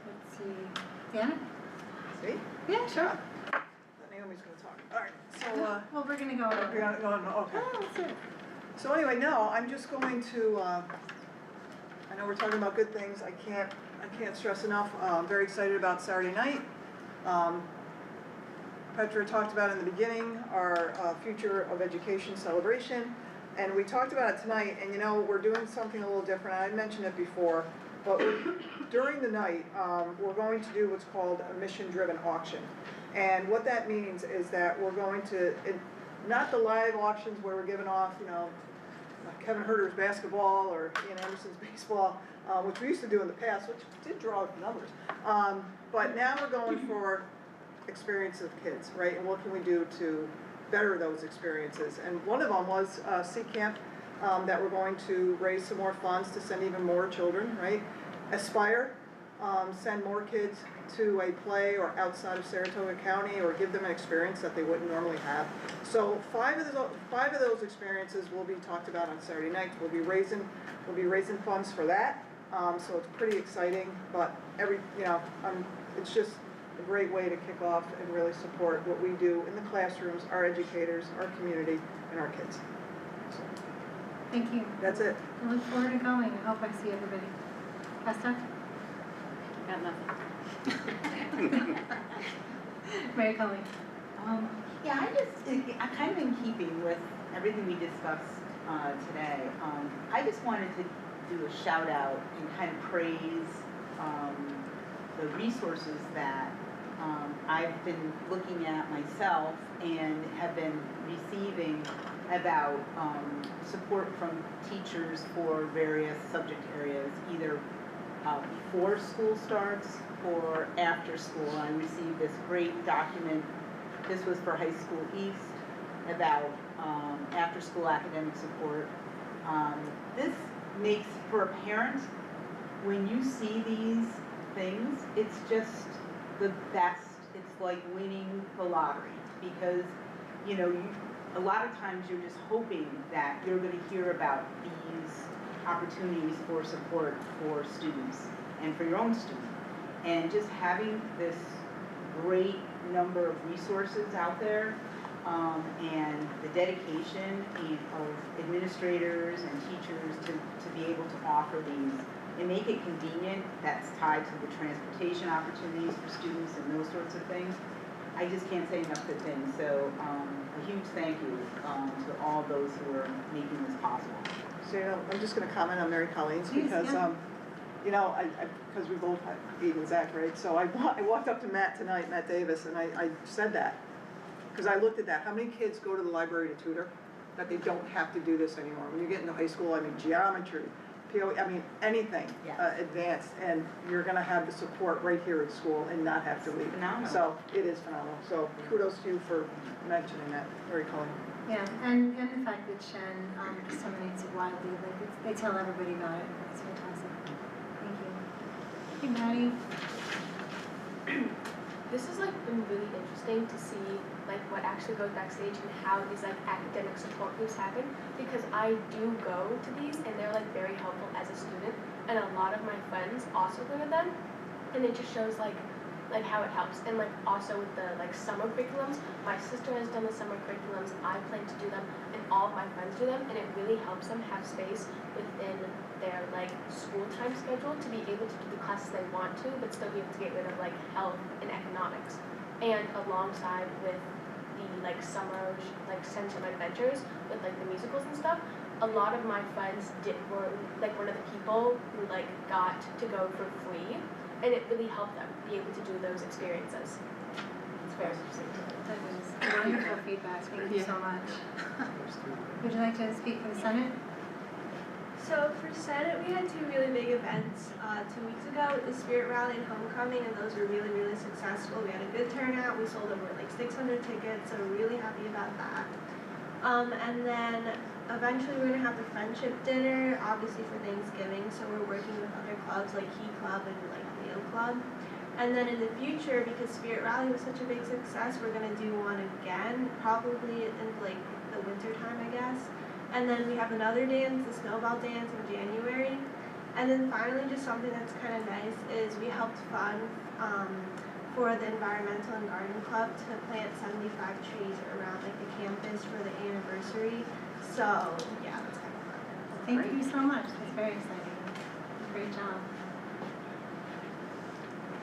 let's see, Deanna? See? Yeah, sure. Naomi's gonna talk. All right, so, Well, we're gonna go we're over. gonna go on, okay. Oh, that's it. So anyway, no, I'm just going to, I know we're talking about good things, I can't stress enough, I'm very excited about Saturday night. Petra talked about in the beginning, our Future of Education celebration, and we talked about it tonight, and you know, we're doing something a little different, I mentioned it before, but during the night, we're going to do what's called a mission-driven auction. And what that means is that we're going to, not the live auctions where we're giving off, you know, Kevin Herter's basketball or Ian Anderson's baseball, which we used to do in the past, which did draw numbers. But now we're going for experience of kids, right? And what can we do to better those experiences. And one of them was Sea Camp, that we're going to raise some more funds to send even more children, right? Aspire, send more kids to a play or outside of Saratoga County, or give them an experience that they wouldn't normally have. So five of those experiences will be talked about on Saturday night. We'll be raising funds for that. So it's pretty exciting, but it's just a great way to kick off and really support what we do in the classrooms, our educators, our community, and our kids. So, Thank you. that's it. I look forward to going. I hope I see everybody. Pastor? Got nothing. Mary Colleen? Yeah, I kind of in keeping with everything we discussed today. I just wanted to do a shout out and kind of praise the resources that I've been looking at myself and have been receiving about support from teachers for various subject areas, either before school starts or after school. I received this great document. This was for High School East about after school academic support. This makes, for a parent, when you see these things, it's just the best. It's like winning the lottery, because a lot of times you're just hoping that you're going to hear about these opportunities for support for students and for your own students. And just having this great number of resources out there, and the dedication of administrators and teachers to be able to offer these and make it convenient, that's tied to the transportation opportunities for students and those sorts of things. I just can't say enough good things. So a huge thank you to all those who are making this possible. So I'm just going to comment on Mary Colleen's because because we both have Eve and Zach, right? So I walked up to Matt tonight, Matt Davis, and I said that because I looked at that. How many kids go to the library to tutor that they don't have to do this anymore? When you get into high school, I mean geometry, POE, I mean anything advanced, and you're going to have the support right here at school and not have to leave. Phenomenal. So it is phenomenal. So kudos to you for mentioning that, Mary Colleen. Yeah, and the fact that Shen disseminates it widely, like they tell everybody about it. It's fantastic. Thank you. Hey, Maddie. This has been really interesting to see what actually goes backstage and how these academic support groups happen, because I do go to these and they're very helpful as a student, and a lot of my friends also go to them, and it just shows how it helps. And also with the summer curriculums, my sister has done the summer curriculums, I plan to do them, and all of my friends do them, and it really helps them have space within their school time schedule to be able to do the classes they want to, but still be able to get rid of health and economics. And alongside with the summer Centrum Adventures with the musicals and stuff, a lot of my friends were one of the people who got to go for free, and it really helped them be able to do those experiences. It's very interesting. That is wonderful feedback. Thank you so much. Would you like to speak for the Senate? So for Senate, we had two really big events 2 weeks ago with the Spirit Rally and Homecoming, and those were really, really successful. We had a good turnout. We sold over 600 tickets, so we're really happy about that. And then eventually we're gonna have the friendship dinner, obviously for Thanksgiving, so we're working with other clubs like Key Club and Leo Club. And then in the future, because Spirit Rally was such a big success, we're gonna do one again, probably in the winter time, I guess. And then we have another dance, the Snowball Dance in January. And then finally, just something that's kind of nice is we helped fund for the Environmental and Garden Club to plant 75 trees around the campus for the anniversary. So yeah, that's kind of fun. Thank you so much. That's very exciting. Great job.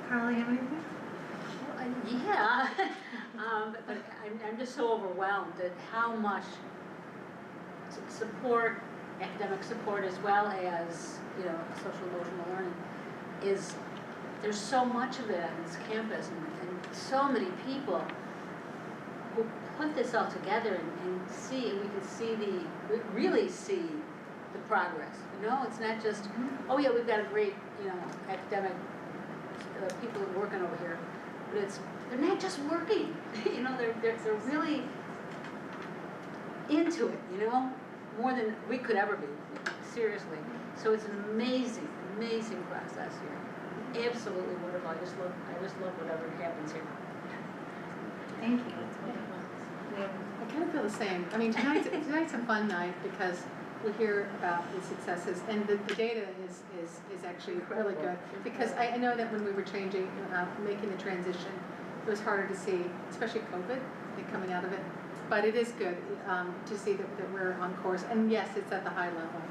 Carly, you have anything? But I'm just so overwhelmed at how much support, academic support, as well as social emotional learning, there's so much of it on this campus, and so many people who put this all together and really see the progress. It's not just, oh yeah, we've got a great academic people working over here, but they're not just working. They're really into it, you know, more than we could ever be, seriously. So it's an amazing, amazing process here. Absolutely wonderful. I just love whatever happens here. Thank you. I kind of feel the same. I mean, tonight's a fun night because we hear about the successes, and the data is actually really good. Because I know that when we were changing, making the transition, it was harder to see, especially COVID, coming out of it. But it is good to see that we're on course. And yes, it's at the high level.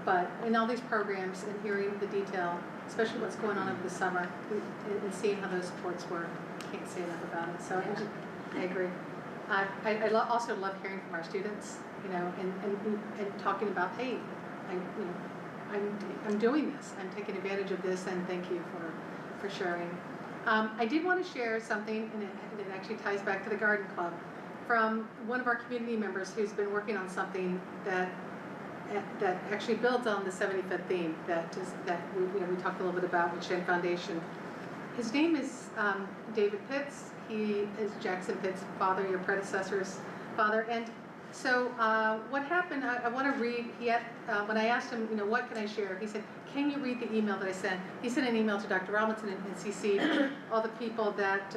But in all these programs and hearing the detail, especially what's going on over the summer, and seeing how those supports work, can't say enough about it. So I agree. I also love hearing from our students, you know, and talking about, hey, I'm doing this. I'm taking advantage of this, and thank you for sharing. I did want to share something, and it actually ties back to the Garden Club, from one of our community members who's been working on something that actually builds on the 75th theme that we talked a little bit about with Shen Foundation. His name is David Pitts. He is Jackson Pitts' father, your predecessor's father. And so what happened, I want to read, when I asked him, you know, what can I share? He said, can you read the email that I sent? He sent an email to Dr. Robinson and CC all the people that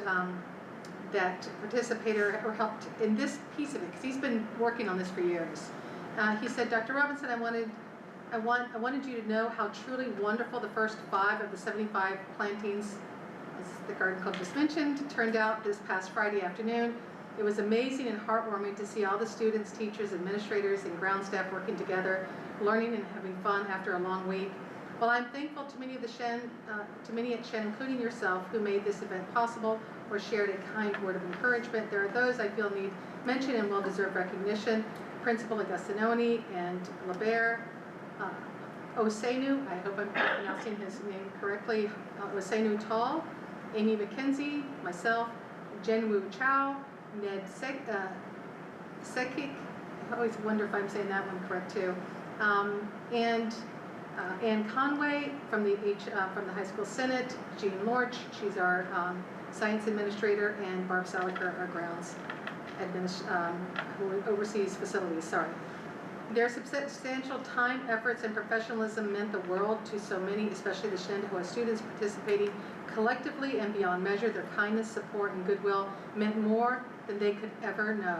participated or helped in this piece of it, because he's been working on this for years. He said, Dr. Robinson, I wanted you to know how truly wonderful the first 5 of the 75 plantings, as the Garden Club just mentioned, turned out this past Friday afternoon. It was amazing and heartwarming to see all the students, teachers, administrators, and ground staff working together, learning and having fun after a long week. While I'm thankful to many at Shen, including yourself, who made this event possible or shared a kind word of encouragement, there are those I feel need mention and well-deserved recognition. Principal Augustinoni and LeBert, Osenu, I hope I'm pronouncing his name correctly, Osenu Tall, Amy McKenzie, myself, Jen Wu Chow, Ned Sekik, I always wonder if I'm saying that one correct too, and Ann Conway from the High School Senate, Jean Lorch, she's our science administrator, and Barb Saliker, our grounds who oversees facilities, sorry. Their substantial time, efforts, and professionalism meant the world to so many, especially the Shenendehowa students participating collectively and beyond measure. Their kindness, support, and goodwill meant more than they could ever know.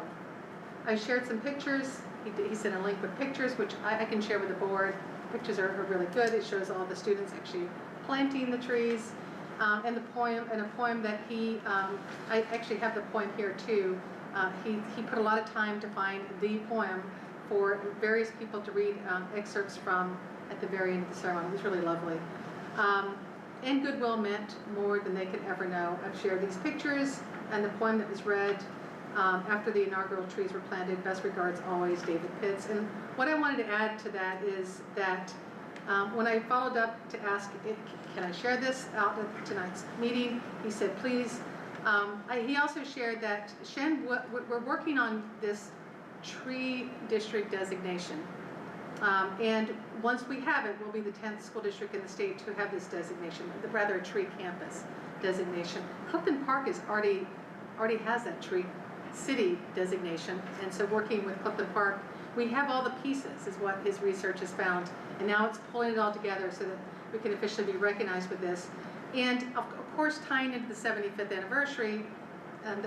I shared some pictures. He sent a link with pictures, which I can share with the board. Pictures are really good. It shows all the students actually planting the trees. And a poem that I actually have the poem here too. He put a lot of time to find the poem for various people to read excerpts from at the very end of the ceremony. It was really lovely. And goodwill meant more than they could ever know. I've shared these pictures and the poem that was read after the inaugural trees were planted. Best regards always, David Pitts. And what I wanted to add to that is that when I followed up to ask, can I share this out at tonight's meeting, he said, please. He also shared that we're working on this tree district designation. And once we have it, we'll be the 10th school district in the state to have this designation, rather a tree campus designation. Clifton Park already has that tree city designation, and so working with Clifton Park, we have all the pieces, is what his research has found, and now it's pulling it all together so that we can officially be recognized with this. And of course, tying into the 75th anniversary,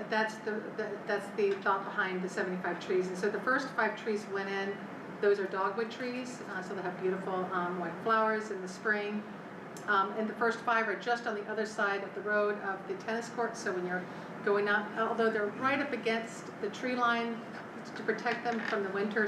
that's the thought behind the 75 trees. And so the first 5 trees went in. Those are dogwood trees, so they have beautiful white flowers in the spring. And the first 5 are just on the other side of the road of the tennis court. So when you're going out, although they're right up against the tree line to protect them from the winter.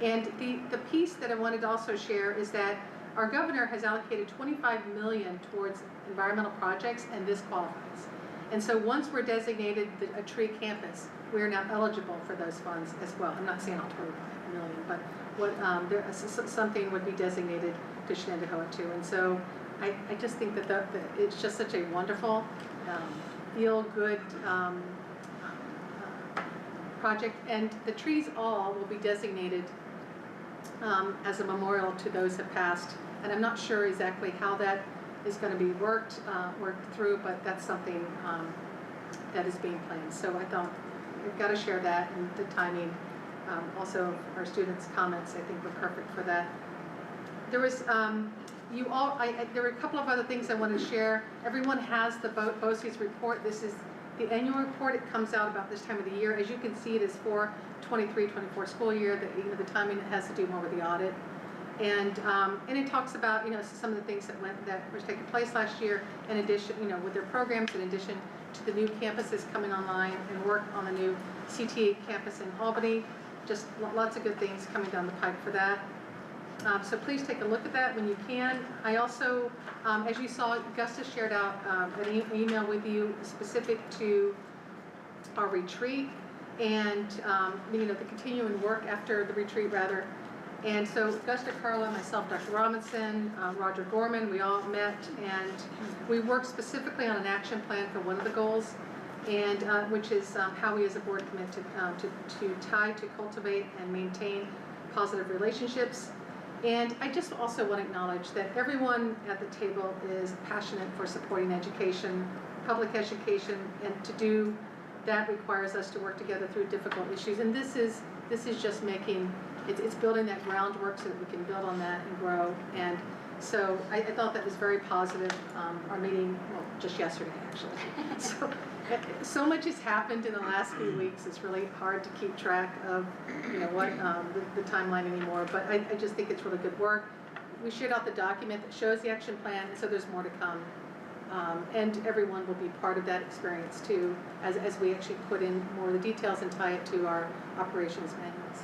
And the piece that I wanted to also share is that our governor has allocated $25 million towards environmental projects, and this qualifies. And so once we're designated a tree campus, we are now eligible for those funds as well. I'm not saying all $25 million, but something would be designated to Shenendehowa too. And so I just think that it's just such a wonderful, feel-good project. And the trees all will be designated as a memorial to those who passed. And I'm not sure exactly how that is going to be worked through, but that's something that is being planned. So I thought we've got to share that, and the timing, also our students' comments, I think were perfect for that. There was, there were a couple of other things I wanted to share. Everyone has the BOCES report. This is the annual report. It comes out about this time of the year. As you can see, it is for 23-24 school year. The timing has to do more with the audit, and it talks about some of the things that was taking place last year. In addition, with their programs, in addition to the new campuses coming online and work on the new CTA campus in Albany. Just lots of good things coming down the pipe for that. So please take a look at that when you can. I also, as you saw, Augustus shared out an email with you specific to our retreat and the continuing work after the retreat rather. And so Augusta, Carla, myself, Dr. Robinson, Roger Gorman, we all met and we worked specifically on an action plan for one of the goals, and which is how we as a board commit to cultivate and maintain positive relationships. And I just also want to acknowledge that everyone at the table is passionate for supporting education, public education, and to do that requires us to work together through difficult issues. And this is just making, it's building that groundwork so that we can build on that and grow. And so I thought that was very positive, our meeting, well, just yesterday actually. So much has happened in the last few weeks. It's really hard to keep track of, what the timeline anymore. But I just think it's really good work. We shared out the document that shows the action plan, and so there's more to come. And everyone will be part of that experience too, as we actually put in more of the details and tie it to our operations manuals.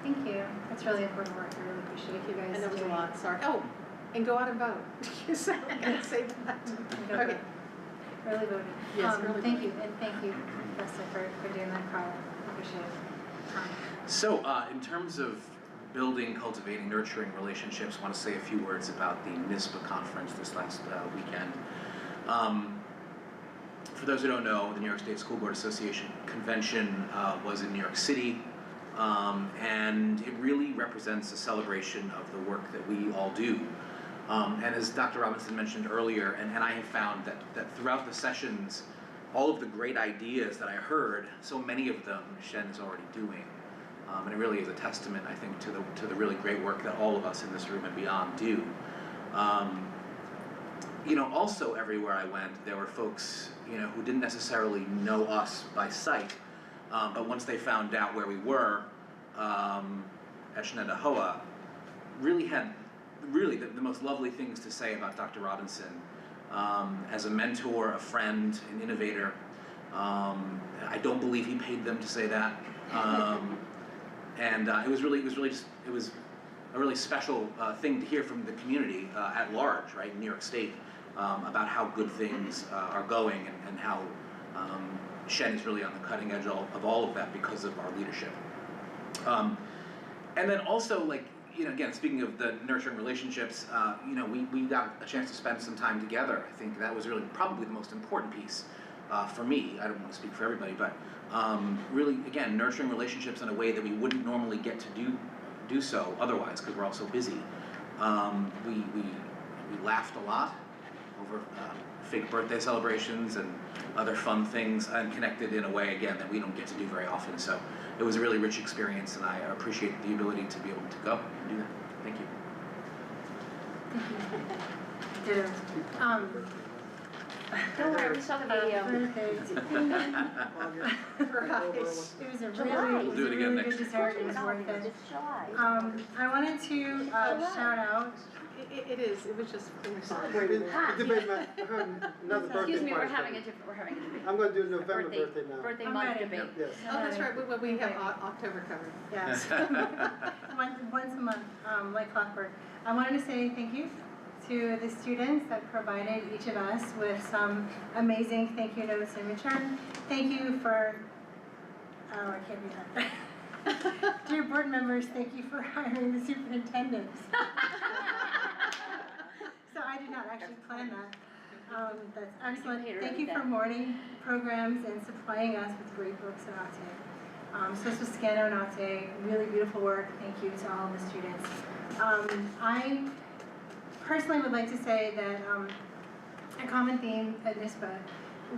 Thank you. That's really important work. I really appreciate you guys. And there was a doing lot. it. Sorry. Oh, and go out and vote. So I'm gonna say that. Okay. Early voting. Yes, early thank voting. you, and thank you, Professor, for doing that, Carla. Appreciate it. So, in terms of building, cultivating, nurturing relationships, I want to say a few words about the NISBA conference this last weekend. For those who don't know, the New York State School Board Association convention was in New York City, and it really represents a celebration of the work that we all do. And as Dr. Robinson mentioned earlier, and I have found that throughout the sessions, all of the great ideas that I heard, so many of them Shen is already doing. And it really is a testament, I think, to the really great work that all of us in this room and beyond do. Also everywhere I went, there were folks, who didn't necessarily know us by sight, but once they found out where we were at Shenendehowa, really had the most lovely things to say about Dr. Robinson as a mentor, a friend, an innovator. I don't believe he paid them to say that, and it was a really special thing to hear from the community at large, right, in New York State, about how good things are going and how Shen is really on the cutting edge of all of that because of our leadership. And then also, again, speaking of the nurturing relationships, we got a chance to spend some time together. I think that was really probably the most important piece for me. I don't want to speak for everybody, but really, again, nurturing relationships in a way that we wouldn't normally get to do so otherwise, because we're all so busy. We laughed a lot over fake birthday celebrations and other fun things, and connected in a way, again, that we don't get to do very often. So it was a really rich experience, and I appreciate the ability to be able to go and do that. Thank you. Don't worry, we saw the video. It was a We'll do it again really next good year. dessert. It was worth it. It's July. I wanted to shout out. It is. It was just. Another birthday Excuse me, we're party. having a debate. I'm going to do November birthday now. Birthday I'm month ready. debate. Yes. Oh, that's right. We have October covered. Yes. Once a month, like clockwork. I wanted to say thank you to the students that provided each of us with some amazing thank you notes in return. Thank you for, I can't do that. Dear board members, thank you for hiring the superintendent. So I did not actually plan that. That's excellent. Thank you for morning programs and supplying us with great books at Octave. So this was Scano and Octave, really beautiful work. Thank you to all of the students. I personally would like to say that a common theme at NISBA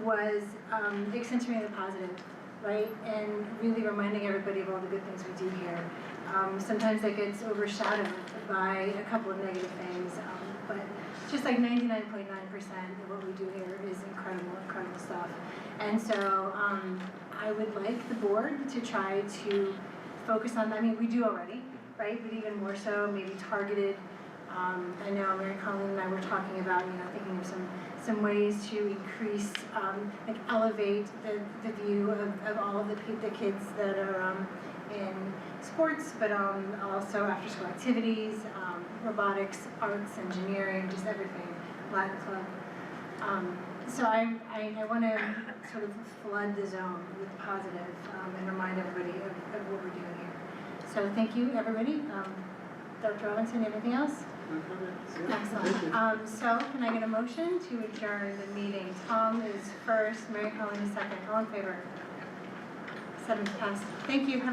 was accentuating the positive. right? And really reminding everybody of all the good things we do here. Sometimes that gets overshadowed by a couple of negative things, but just like 99.9% of what we do here is incredible stuff. And so I would like the board to try to focus on, I mean, we do already, right? But even more so, maybe targeted. I know Mary Colleen and I were talking about, thinking of some ways to increase, like elevate the view of all of the kids that are in sports, but also after school activities, robotics, arts, engineering, just everything, Latin Club. So I want to sort of flood the zone with positive and remind everybody of what we're doing here. So thank you, everybody. Dr. Robinson, anything else? Excellent. So can I get a motion to adjourn the meeting? Tom is first, Mary Colleen is second. All in favor? 7 passed. Thank you. Have a